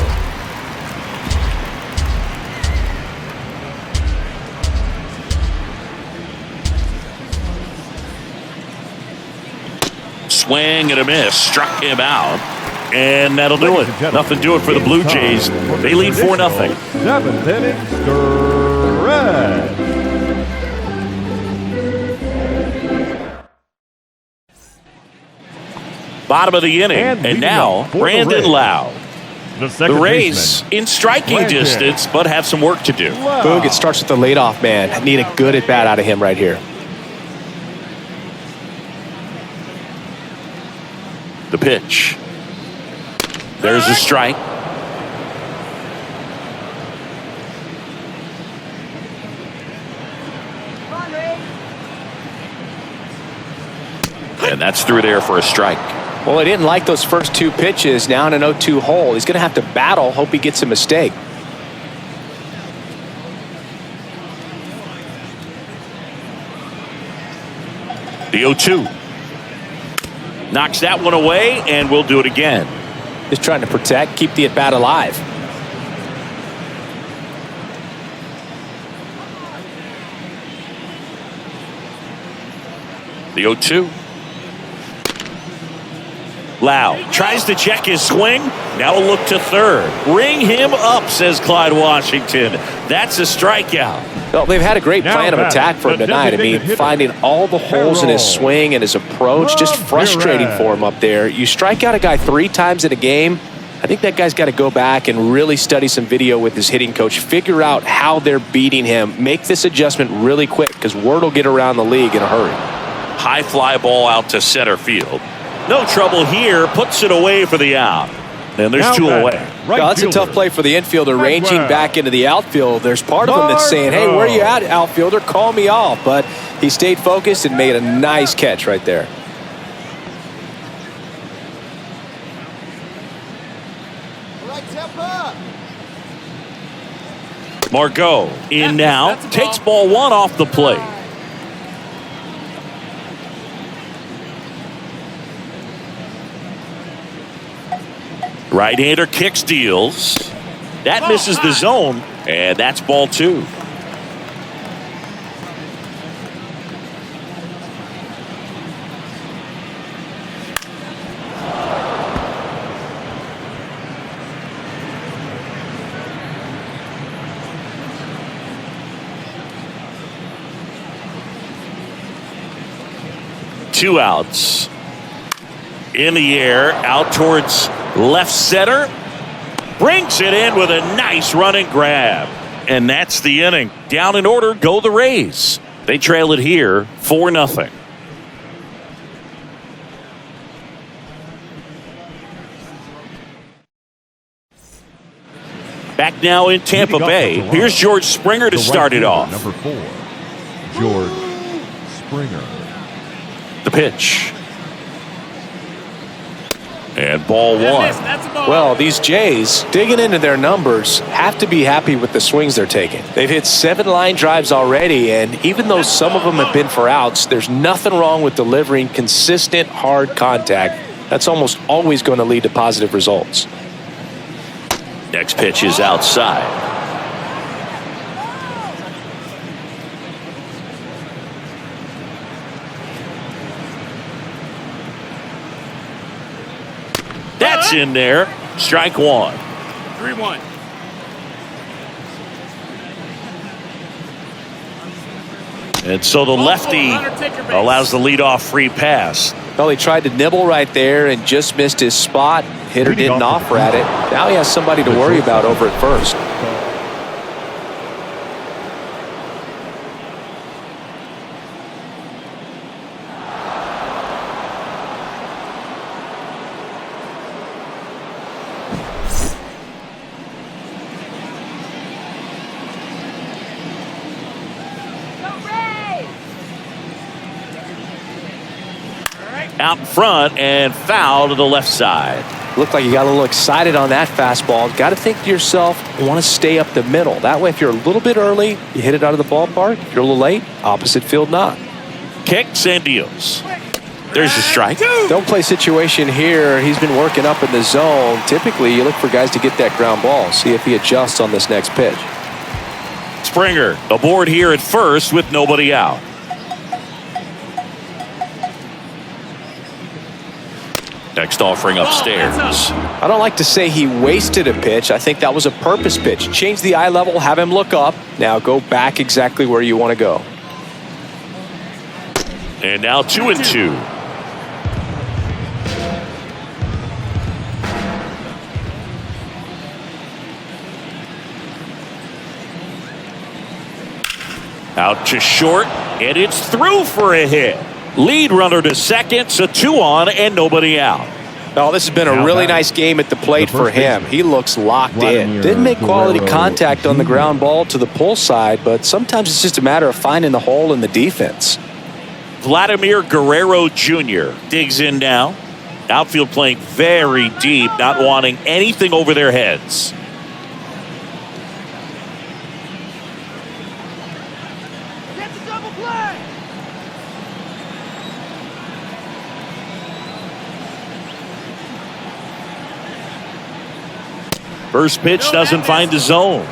Swing and a miss. Struck him out. And that'll do it. Nothing to it for the Blue Jays. They lead 4-0. 7th inning stretch. Bottom of the inning. And now, Brandon Lowe. The Rays in striking distance, but have some work to do. Boog, it starts with the leadoff man. Need a good at-bat out of him right here. The pitch. There's a strike. And that's through there for a strike. Well, he didn't like those first 2 pitches. Now in an 0-2 hole. He's going to have to battle. Hope he gets a mistake. The 0-2. Knocks that one away, and we'll do it again. Just trying to protect, keep the at-bat alive. The 0-2. Lau tries to check his swing. Now a look to third. Ring him up, says Clyde Washington. That's a strikeout. Well, they've had a great plan of attack for him tonight. I mean, finding all the holes in his swing and his approach, just frustrating for him up there. You strike out a guy 3 times in a game, I think that guy's got to go back and really study some video with his hitting coach, figure out how they're beating him, make this adjustment really quick because word will get around the league in a hurry. High fly ball out to center field. No trouble here. Puts it away for the out. And there's Now 2 away. Right Well, that's a fielder. tough play for the infielder, ranging back into the outfield. There's part of him that's saying, hey, where are you at, outfielder? Call me off. But he stayed focused and made a nice catch right there. All right, tempo. Margot in now. That's a ball. Takes ball 1 off the plate. Right-hander kick steals. That misses the zone, and that's ball 2. Two outs. In the air, out towards left center. Brings it in with a nice running grab. And that's the inning. Down in order, go the Rays. They trail it here 4-0. Back now in Tampa Bay. Here's George Springer to start it off. Number 4, George Springer. The pitch. And ball 1. That's a ball. Well, these Jays, digging into their numbers, have to be happy with the swings they're taking. They've hit 7 line drives already, and even though some of them have been for outs, there's nothing wrong with delivering consistent, hard contact. That's almost always going to lead to positive results. Next pitch is outside. That's in there. Strike 1. 3-1. And so the lefty allows the leadoff free pass. Well, he tried to nibble right there and just missed his spot. Hitter didn't offer at it. Now he has somebody to worry about over at first. Out in front and foul to the left side. Looked like you got a little excited on that fastball. Got to think to yourself, you want to stay up the middle. That way, if you're a little bit early, you hit it out of the ballpark. If you're a little late, opposite field not. Kicks and deals. There's the strike. Don't play situation here. He's been working up in the zone. Typically, you look for guys to get that ground ball. See if he adjusts on this next pitch. Springer aboard here at first with nobody out. Next offering upstairs. I don't like to say he wasted a pitch. I think that was a purpose pitch. Change the eye level, have him look up. Now go back exactly where you want to go. And now 2-2. Out to short, and it's through for a hit. Lead runner to second, so 2 on and nobody out. Oh, this has been a really nice game at the plate for him. He looks locked in. Didn't make quality contact on the ground ball to the pull side, but sometimes it's just a matter of finding the hole in the defense. Vladimir Guerrero Jr. digs in now. Outfield playing very deep, not wanting anything over their heads. Get the double play. First pitch doesn't find the zone.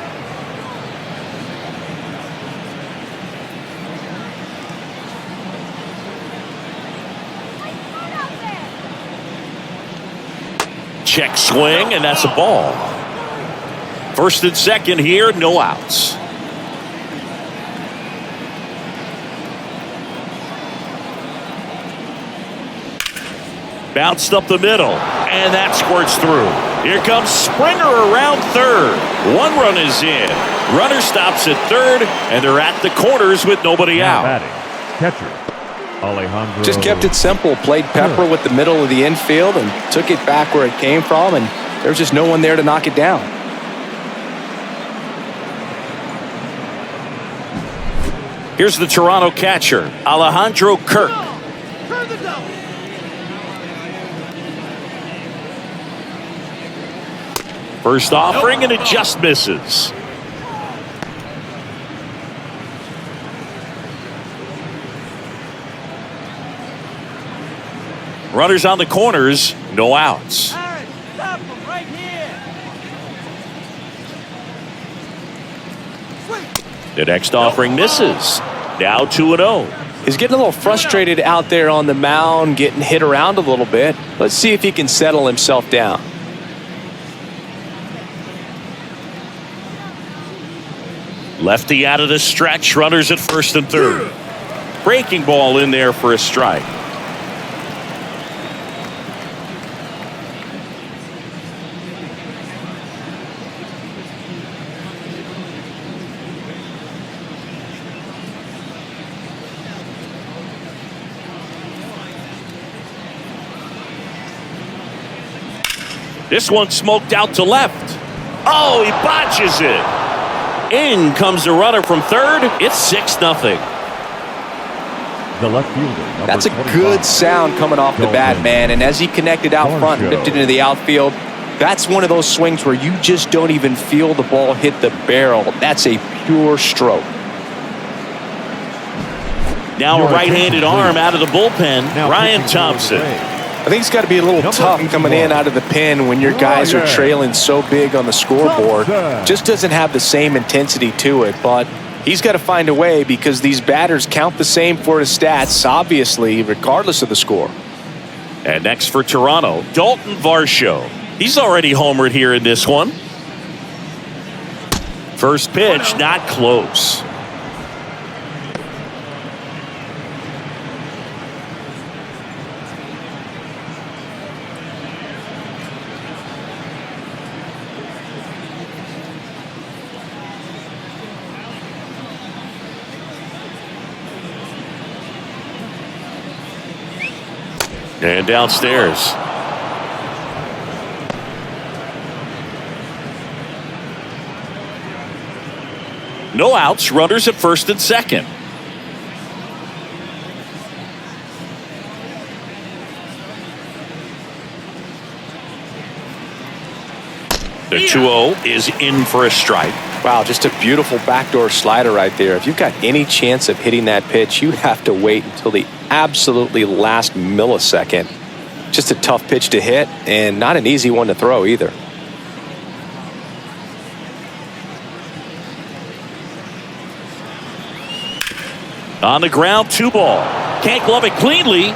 Check swing, and that's a ball. First and second here, no outs. Bounced up the middle, and that squirts through. Here comes Springer around third. One run is in. Runner stops at third, and they're at the corners with nobody out. Batting, catcher, Alejandro. Just kept it simple. Played pepper with the middle of the infield and took it back where it came from, and there's just no one there to knock it down. Here's the Toronto catcher, Alejandro Kirk. Turn the double. First offering, and it just misses. Runners on the corners, no outs. Aaron, stop him right here. The next offering misses. Now 2-0. He's getting a little frustrated out there on the mound, getting hit around a little bit. Let's see if he can settle himself down. Lefty out of the stretch, runners at first and third. Breaking ball in there for a strike. This one smoked out to left. Oh, he botches it. In comes the runner from third. It's 6-0. The left fielder. That's a good sound coming off the bat, man. And as he connected out front and dipped it into the outfield, that's one of those swings where you just don't even feel the ball hit the barrel. That's a pure stroke. Now a right-handed arm out of the bullpen, Ryan Thompson. I think it's got to be a little tough coming in out of the pen when your guys are trailing so big on the scoreboard. Just doesn't have the same intensity to it, but he's got to find a way because these batters count the same for his stats, obviously, regardless of the score. And next for Toronto, Dalton Varsho. He's already homered here in this one. First pitch, not close. And downstairs. No outs, runners at first and second. The 2-0 is in for a strike. Wow, just a beautiful backdoor slider right there. If you've got any chance of hitting that pitch, you have to wait until the absolutely last millisecond. Just a tough pitch to hit and not an easy one to throw either. On the ground, 2 ball. Can't glove it cleanly.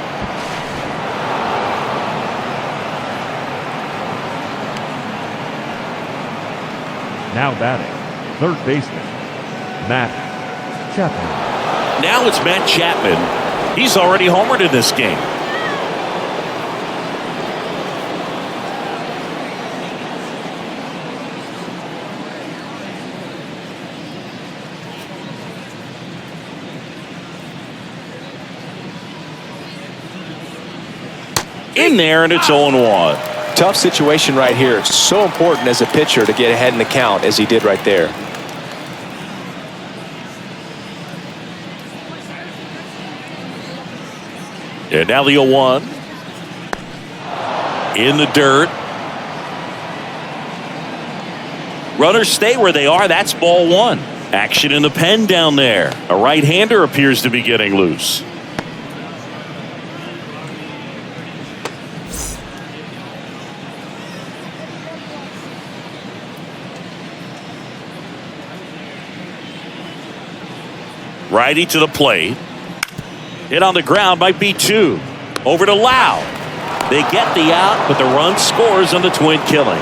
Now batting, third baseman, Matt Chapman. Now it's Matt Chapman. He's already homered in this game. In there, and it's 0-1. Tough situation right here. So important as a pitcher to get ahead in the count as he did right there. And now the 0-1. In the dirt. Runners stay where they are. That's ball 1. Action in the pen down there. A right-hander appears to be getting loose. Righty to the plate. Hit on the ground, might be 2. Over to Lau. They get the out, but the run scores on the twin killing.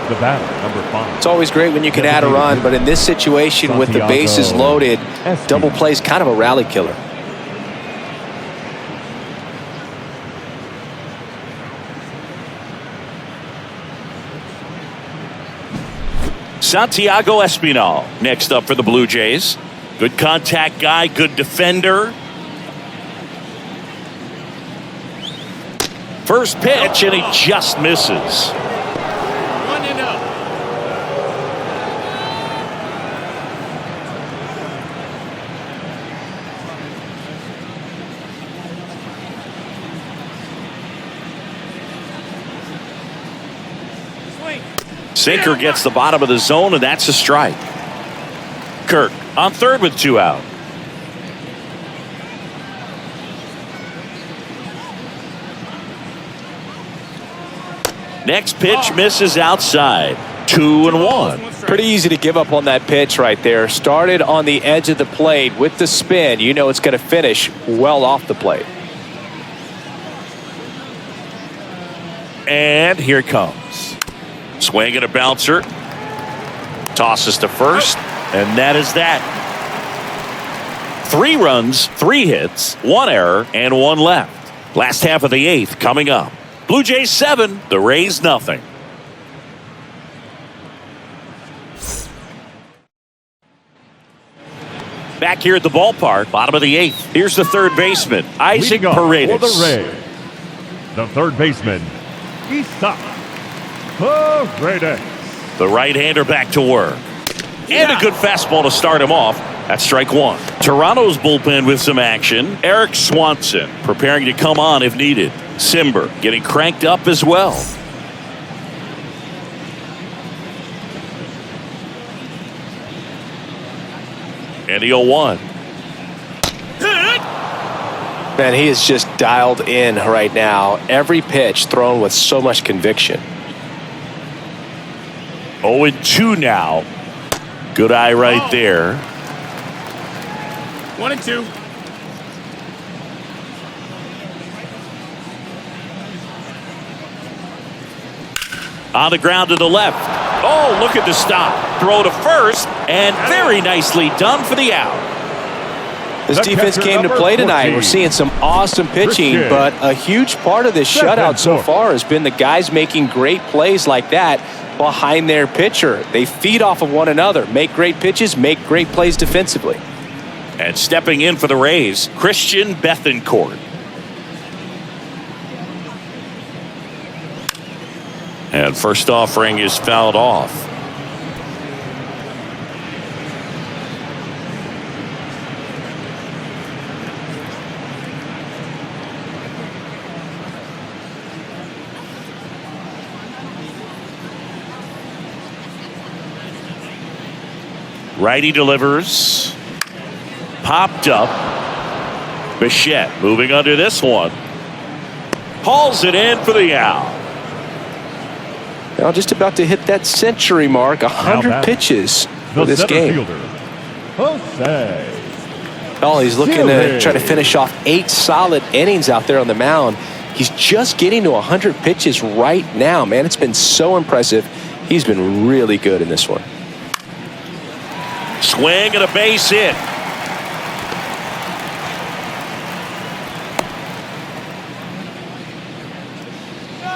The batter, number 5. It's always great when you can add a run, but in this situation with the bases loaded, double play is kind of a rally killer. Santiago Espinal next up for the Blue Jays. Good contact guy, good defender. First pitch, and he just misses. 1-0. Swing. Sinker gets the bottom of the zone, and that's a strike. Kirk on third with 2 out. Next pitch misses outside. 2-1. Pretty easy to give up on that pitch right there. Started on the edge of the plate with the spin. You know it's going to finish well off the plate. And here it comes. Swing and a bouncer. Tosses to first. And that is that. 3 runs, 3 hits, 1 error, and 1 left. Last half of the 8th coming up. Blue Jays 7, the Rays nothing. Back here at the ballpark, bottom of the 8th. Here's the third baseman, Isaac Leading off Paredes. for the Rays, the third baseman, Isaac Paredes. The right-hander back to work. And a good fastball to start him off. That's strike 1. Toronto's bullpen with some action. Eric Swanson preparing to come on if needed. Simber getting cranked up as well. And the 0-1. Man, he is just dialed in right now. Every pitch thrown with so much conviction. 0-2 now. Good eye right there. 1-2. On the ground to the left. Oh, look at the stop. Throw to first, and very nicely done for the out. This defense came to play tonight. We're seeing some awesome pitching, but a huge part of this shutout so far has been the guys making great plays like that behind their pitcher. They feed off of one another, make great pitches, make great plays defensively. And stepping in for the Rays, Christian Bethancourt. And first offering is fouled off. Righty delivers. Popped up. Bichette moving under this one. Hauls it in for the out. Now just about to hit that century mark. 100 pitches for this game. Jose. Oh, he's looking to try to finish off 8 solid innings out there on the mound. He's just getting to 100 pitches right now, man. It's been so impressive. He's been really good in this one. Swing and a base hit.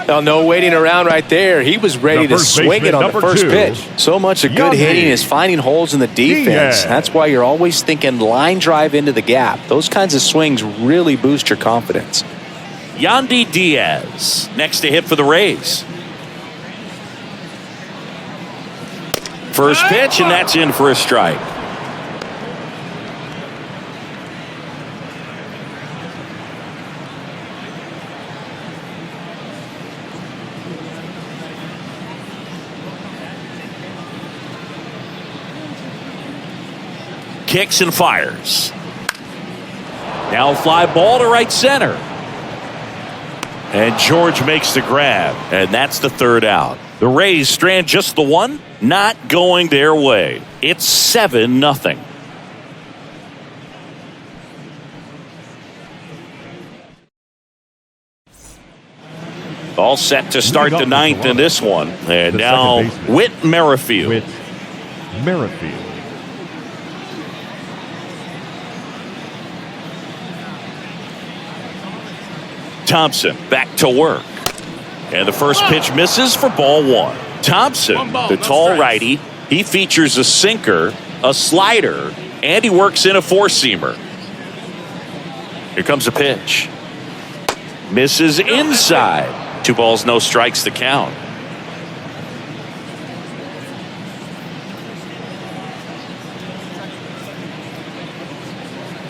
Now, no waiting around right there. He was ready to swing it on the first pitch. So much of good hitting is finding holes in the defense. That's why you're always thinking line drive into the gap. Those kinds of swings really boost your confidence. Yandy Diaz next to hit for the Rays. First pitch, and that's in for a strike. kicks and fires. Now fly ball to right center. And George makes the grab, and that's the third out. The Rays strand just the one, not going their way. It's 7-0. All set to start the ninth in this one. And now Whit Merrifield. Whit Merrifield. Thompson back to work. And the first pitch misses for ball one. Thompson, the tall righty, he features a sinker, a slider, and he works in a four-seamer. Here comes a pitch. Misses inside. 2 balls, no strikes to count.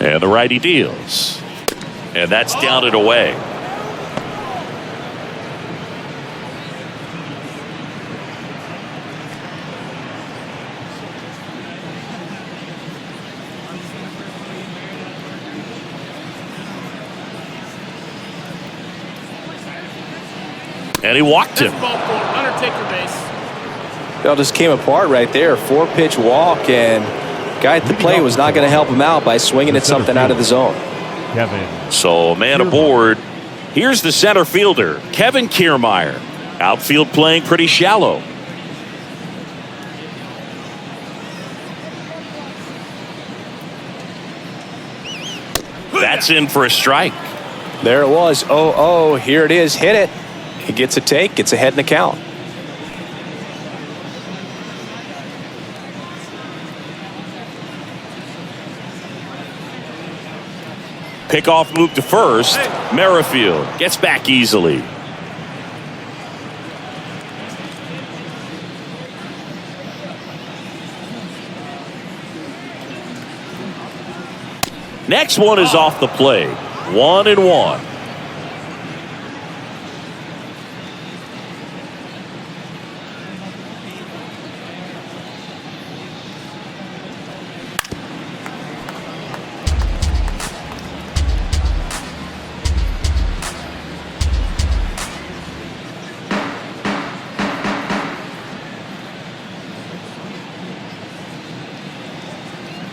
And the righty deals. And that's down and away. And he walked him. Undertaker base. It all just came apart right there. 4-pitch walk, and guy at the plate was not going to help him out by swinging at something out of the zone. Kevin. So a man aboard. Here's the center fielder, Kevin Kiermaier. Outfield playing pretty shallow. That's in for a strike. There it was. 0-0. Here it is. Hit it. He gets a take. Gets ahead in the count. Pickoff move to first. Merrifield gets back easily. Next one is off the plate. 1-1.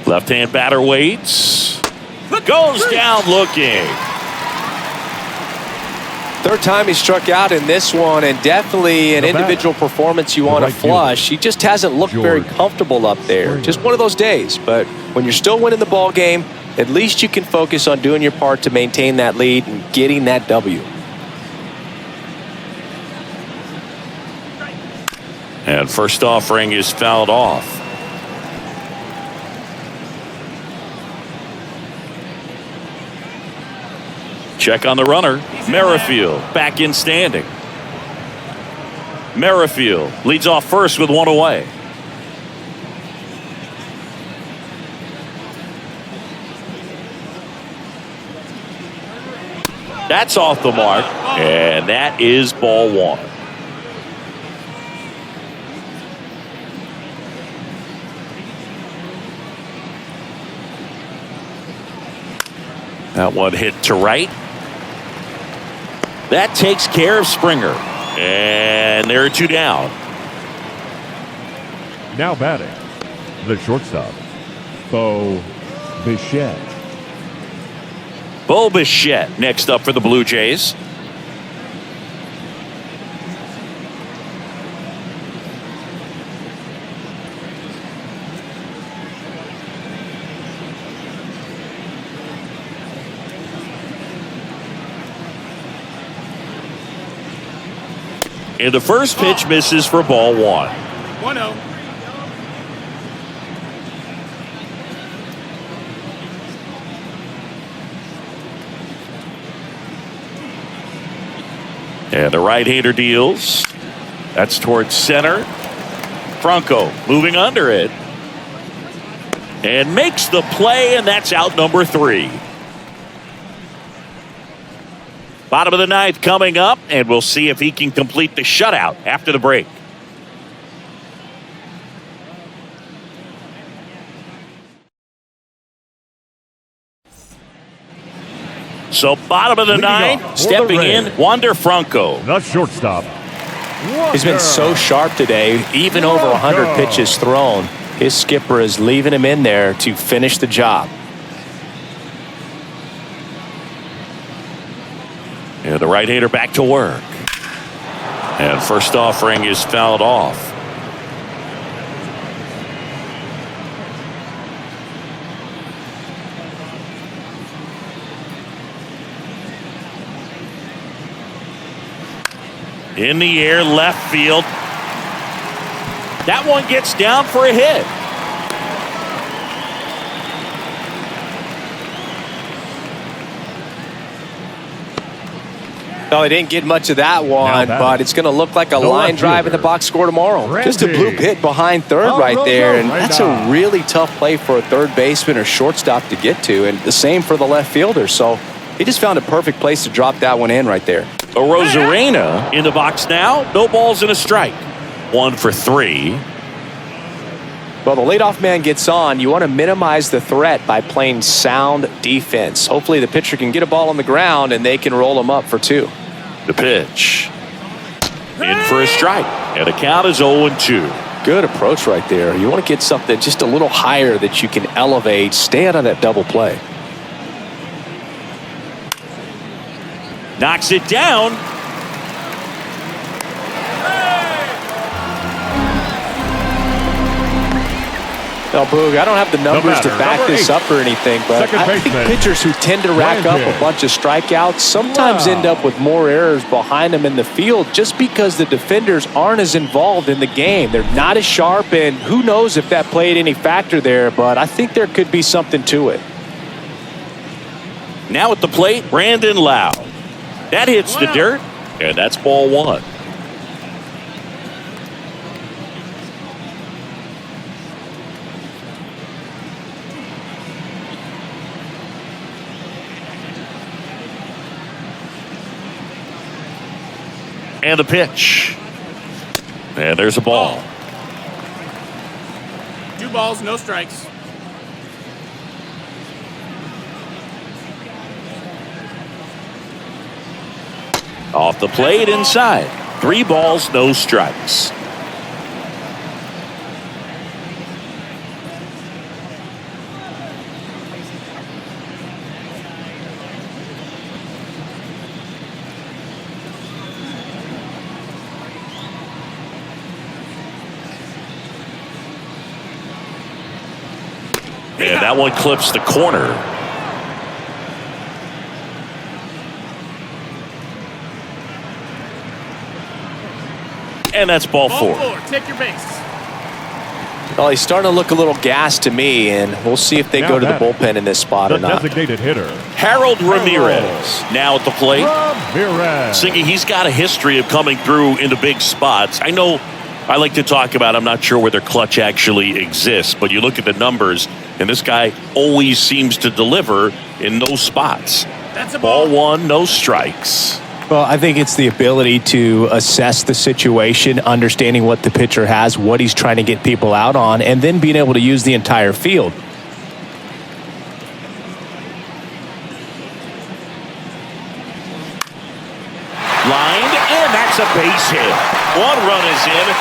Left-hand batter waits. Goes down looking. Third time he struck out in this one, and definitely an individual performance you want to flush. He just hasn't looked very comfortable up there. Just one of those days. But when you're still winning the ball game, at least you can focus on doing your part to maintain that lead and getting that W. And first offering is fouled off. Check on the runner. Merrifield back in standing. Merrifield leads off first with one away. That's off the mark, and that is ball one. That one hit to right. That takes care of Springer. And there are 2 down. Now batting, the shortstop, Bo Bichette. Bo Bichette next up for the Blue Jays. And the first pitch misses for ball one. 1-0. And the right-hander deals. That's towards center. Franco moving under it. And makes the play, and that's out number 3. Bottom of the ninth coming up, and we'll see if he can complete the shutout after the break. So bottom of the Leading ninth, off for stepping the in, Reds. Wander Franco. The shortstop. He's been so sharp today, even over 100 pitches thrown. His skipper is leaving him in there to finish the job. Yeah, the right-hander back to work. And first offering is fouled off. In the air, left field. That one gets down for a hit. No, he didn't get much of that one, but it's going to look like a line drive in the box score tomorrow. Just a blue pit behind third right there, and that's a really tough play for a third baseman or shortstop to get to, and the same for the left fielder. So he just found a perfect place to drop that one in right there. A Rosarena in the box now. No balls and a strike. 1 for 3. Well, the leadoff man gets on. You want to minimize the threat by playing sound defense. Hopefully the pitcher can get a ball on the ground and they can roll him up for 2. The pitch. In for a strike. And the count is 0-2. Good approach right there. You want to get something just a little higher that you can elevate. Stay out of that double play. Knocks it down. Now, Boog, I don't have the numbers to back this up or anything, but I think pitchers who tend to rack up a bunch of strikeouts sometimes end up with more errors behind them in the field just because the defenders aren't as involved in the game. They're not as sharp, and who knows if that played any factor there, but I think there could be something to it. Now at the plate, Brandon Lau. That hits the dirt, and that's ball 1. And the pitch. And there's a ball. 2 balls, no strikes. Off the plate inside. 3 balls, no strikes. And that one clips the corner. And that's ball 4. Take your base. Well, he's starting to look a little gassed to me, and we'll see if they go to the bullpen in this spot or not. Designated hitter. Harold Ramirez now at the plate. Ramirez. Singy, he's got a history of coming through into big spots. I know I like to talk about, I'm not sure whether clutch actually exists, but you look at the numbers, and this guy always seems to deliver in those spots. That's a Ball 1, no strikes. Well, I think it's the ability to assess the situation, understanding what the pitcher has, what he's trying to get people out on, and then being able to use the entire field. Lined, and that's a base hit. 1 run is in.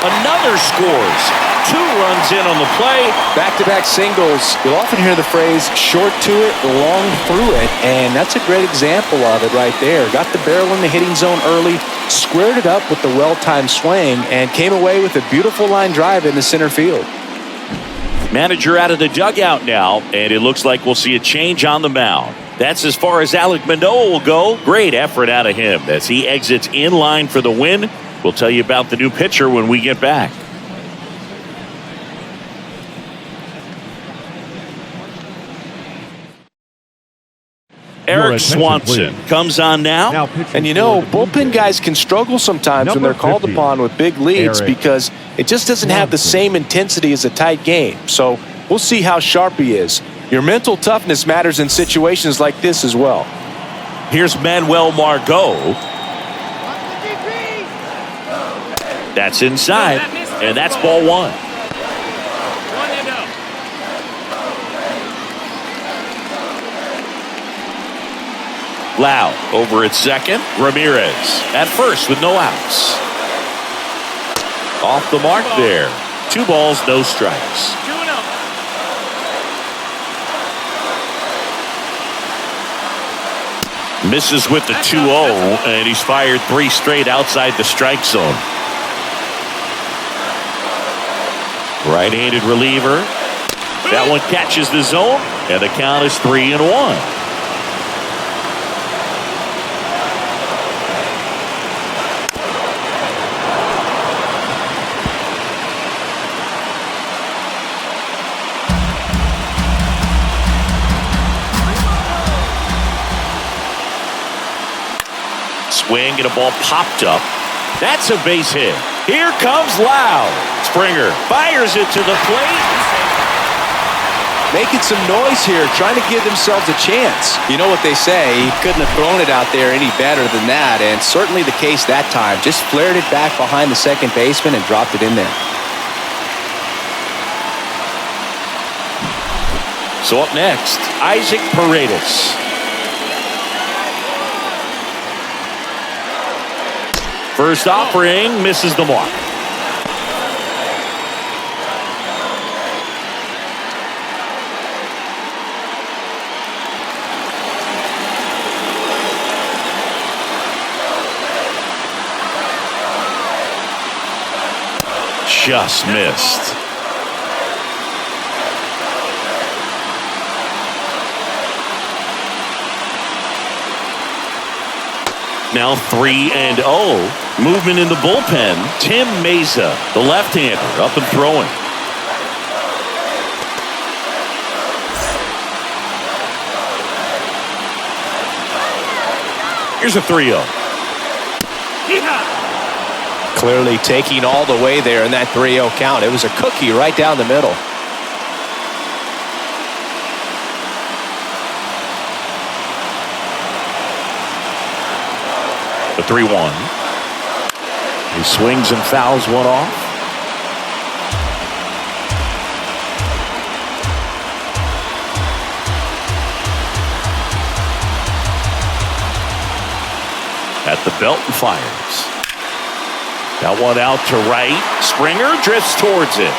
Another scores. 2 runs in on the play. Back-to-back singles. You'll often hear the phrase short to it, long through it, and that's a great example of it right there. Got the barrel in the hitting zone early, squared it up with the well-timed swing, and came away with a beautiful line drive in the center field. Manager out of the dugout now, and it looks like we'll see a change on the mound. That's as far as Alek Manoah will go. Great effort out of him as he exits in line for the win. We'll tell you about the new pitcher when we get back. Eric Swanson comes on now. And you know, bullpen guys can struggle sometimes when they're called upon with big leads because it just doesn't have the same intensity as a tight game. So we'll see how sharp he is. Your mental toughness matters in situations like this as well. Here's Manuel Margot. That's inside, and that's ball 1. 1-0. Lau over at second. Ramirez at first with no outs. Off the mark there. 2 balls, no strikes. 2-0. Misses with the 2-0, and he's fired 3 straight outside the strike zone. Right-handed reliever. That one catches the zone, and the count is 3-1. Swing and a ball popped up. That's a base hit. Here comes Lau. Springer fires it to the plate. Making some noise here, trying to give themselves a chance. You know what they say, he couldn't have thrown it out there any better than that, and certainly the case that time. Just flared it back behind the second baseman and dropped it in there. So up next, Isaac Paredes. First offering misses the mark. Just missed. Now 3-0. Movement in the bullpen. Tim Mesa, the left-hander, up and throwing. Here's a 3-0. Clearly taking all the way there in that 3-0 count. It was a cookie right down the middle. The 3-1. He swings and fouls one off. At the belt and fires. That one out to right. Springer drifts towards it.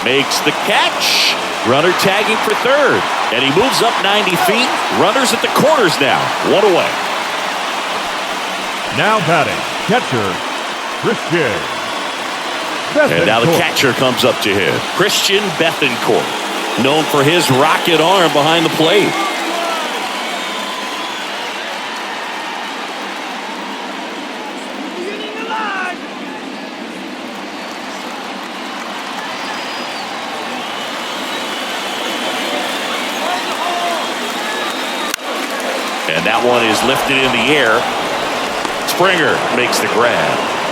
Makes the catch. Runner tagging for third. And he moves up 90 feet. Runners at the corners now. 1 away. Now batting, catcher, Christian. And now the catcher comes up to him. Christian Bethancourt, known for his rocket arm behind the plate. Beginning alive. And that one is lifted in the air. Springer makes the grab.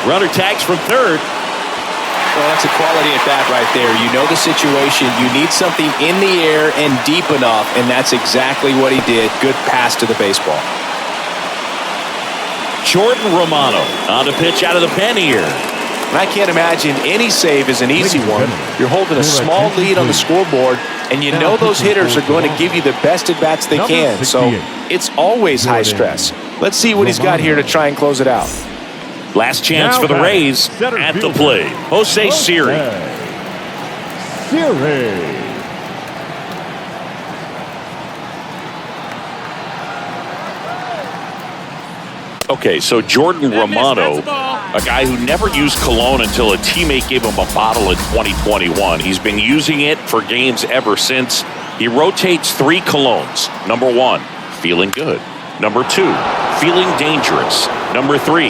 Runner tags from third. Well, that's a quality at bat right there. You know the situation. You need something in the air and deep enough, and that's exactly what he did. Good pass to the baseball. Jordan Romano on the pitch out of the pen here. And I can't imagine any save is an easy one. You're holding a small lead on the scoreboard, and you know those hitters are going to give you the best at-bats they can. So it's always high stress. Let's see what he's got here to try and close it out. Last chance for the Rays at the plate. Jose Siri. Siri. Okay, so Jordan Romano, a guy who never used cologne until a teammate gave him a bottle in 2021. He's been using it for games ever since. He rotates 3 colognes. Number 1, feeling good. Number 2, feeling dangerous. Number 3,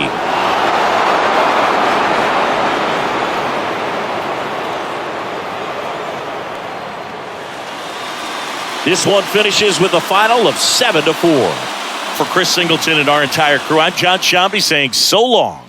this one finishes with a final of 7-4. For Chris Singleton and our entire crew, I'm John Shambi saying so long.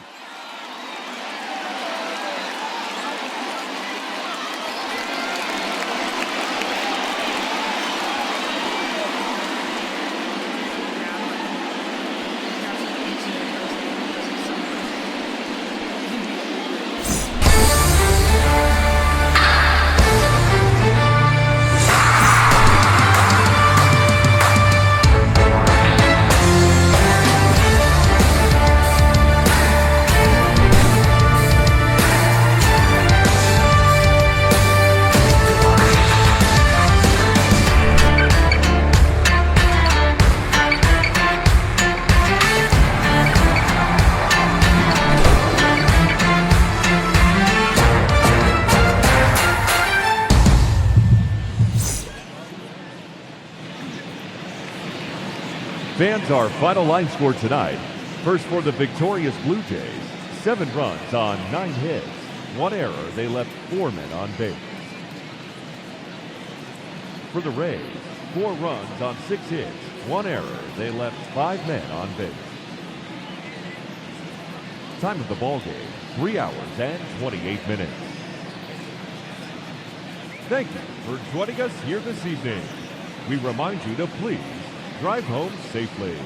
Fans, our final line score tonight. First for the victorious Blue Jays, 7 runs on 9 hits. 1 error, they left 4 men on base. For the Rays, 4 runs on 6 hits. 1 error, they left 5 men on base. Time of the ball game, 3 hours and 28 minutes. Thank you for joining us here this evening. We remind you to please drive home safely.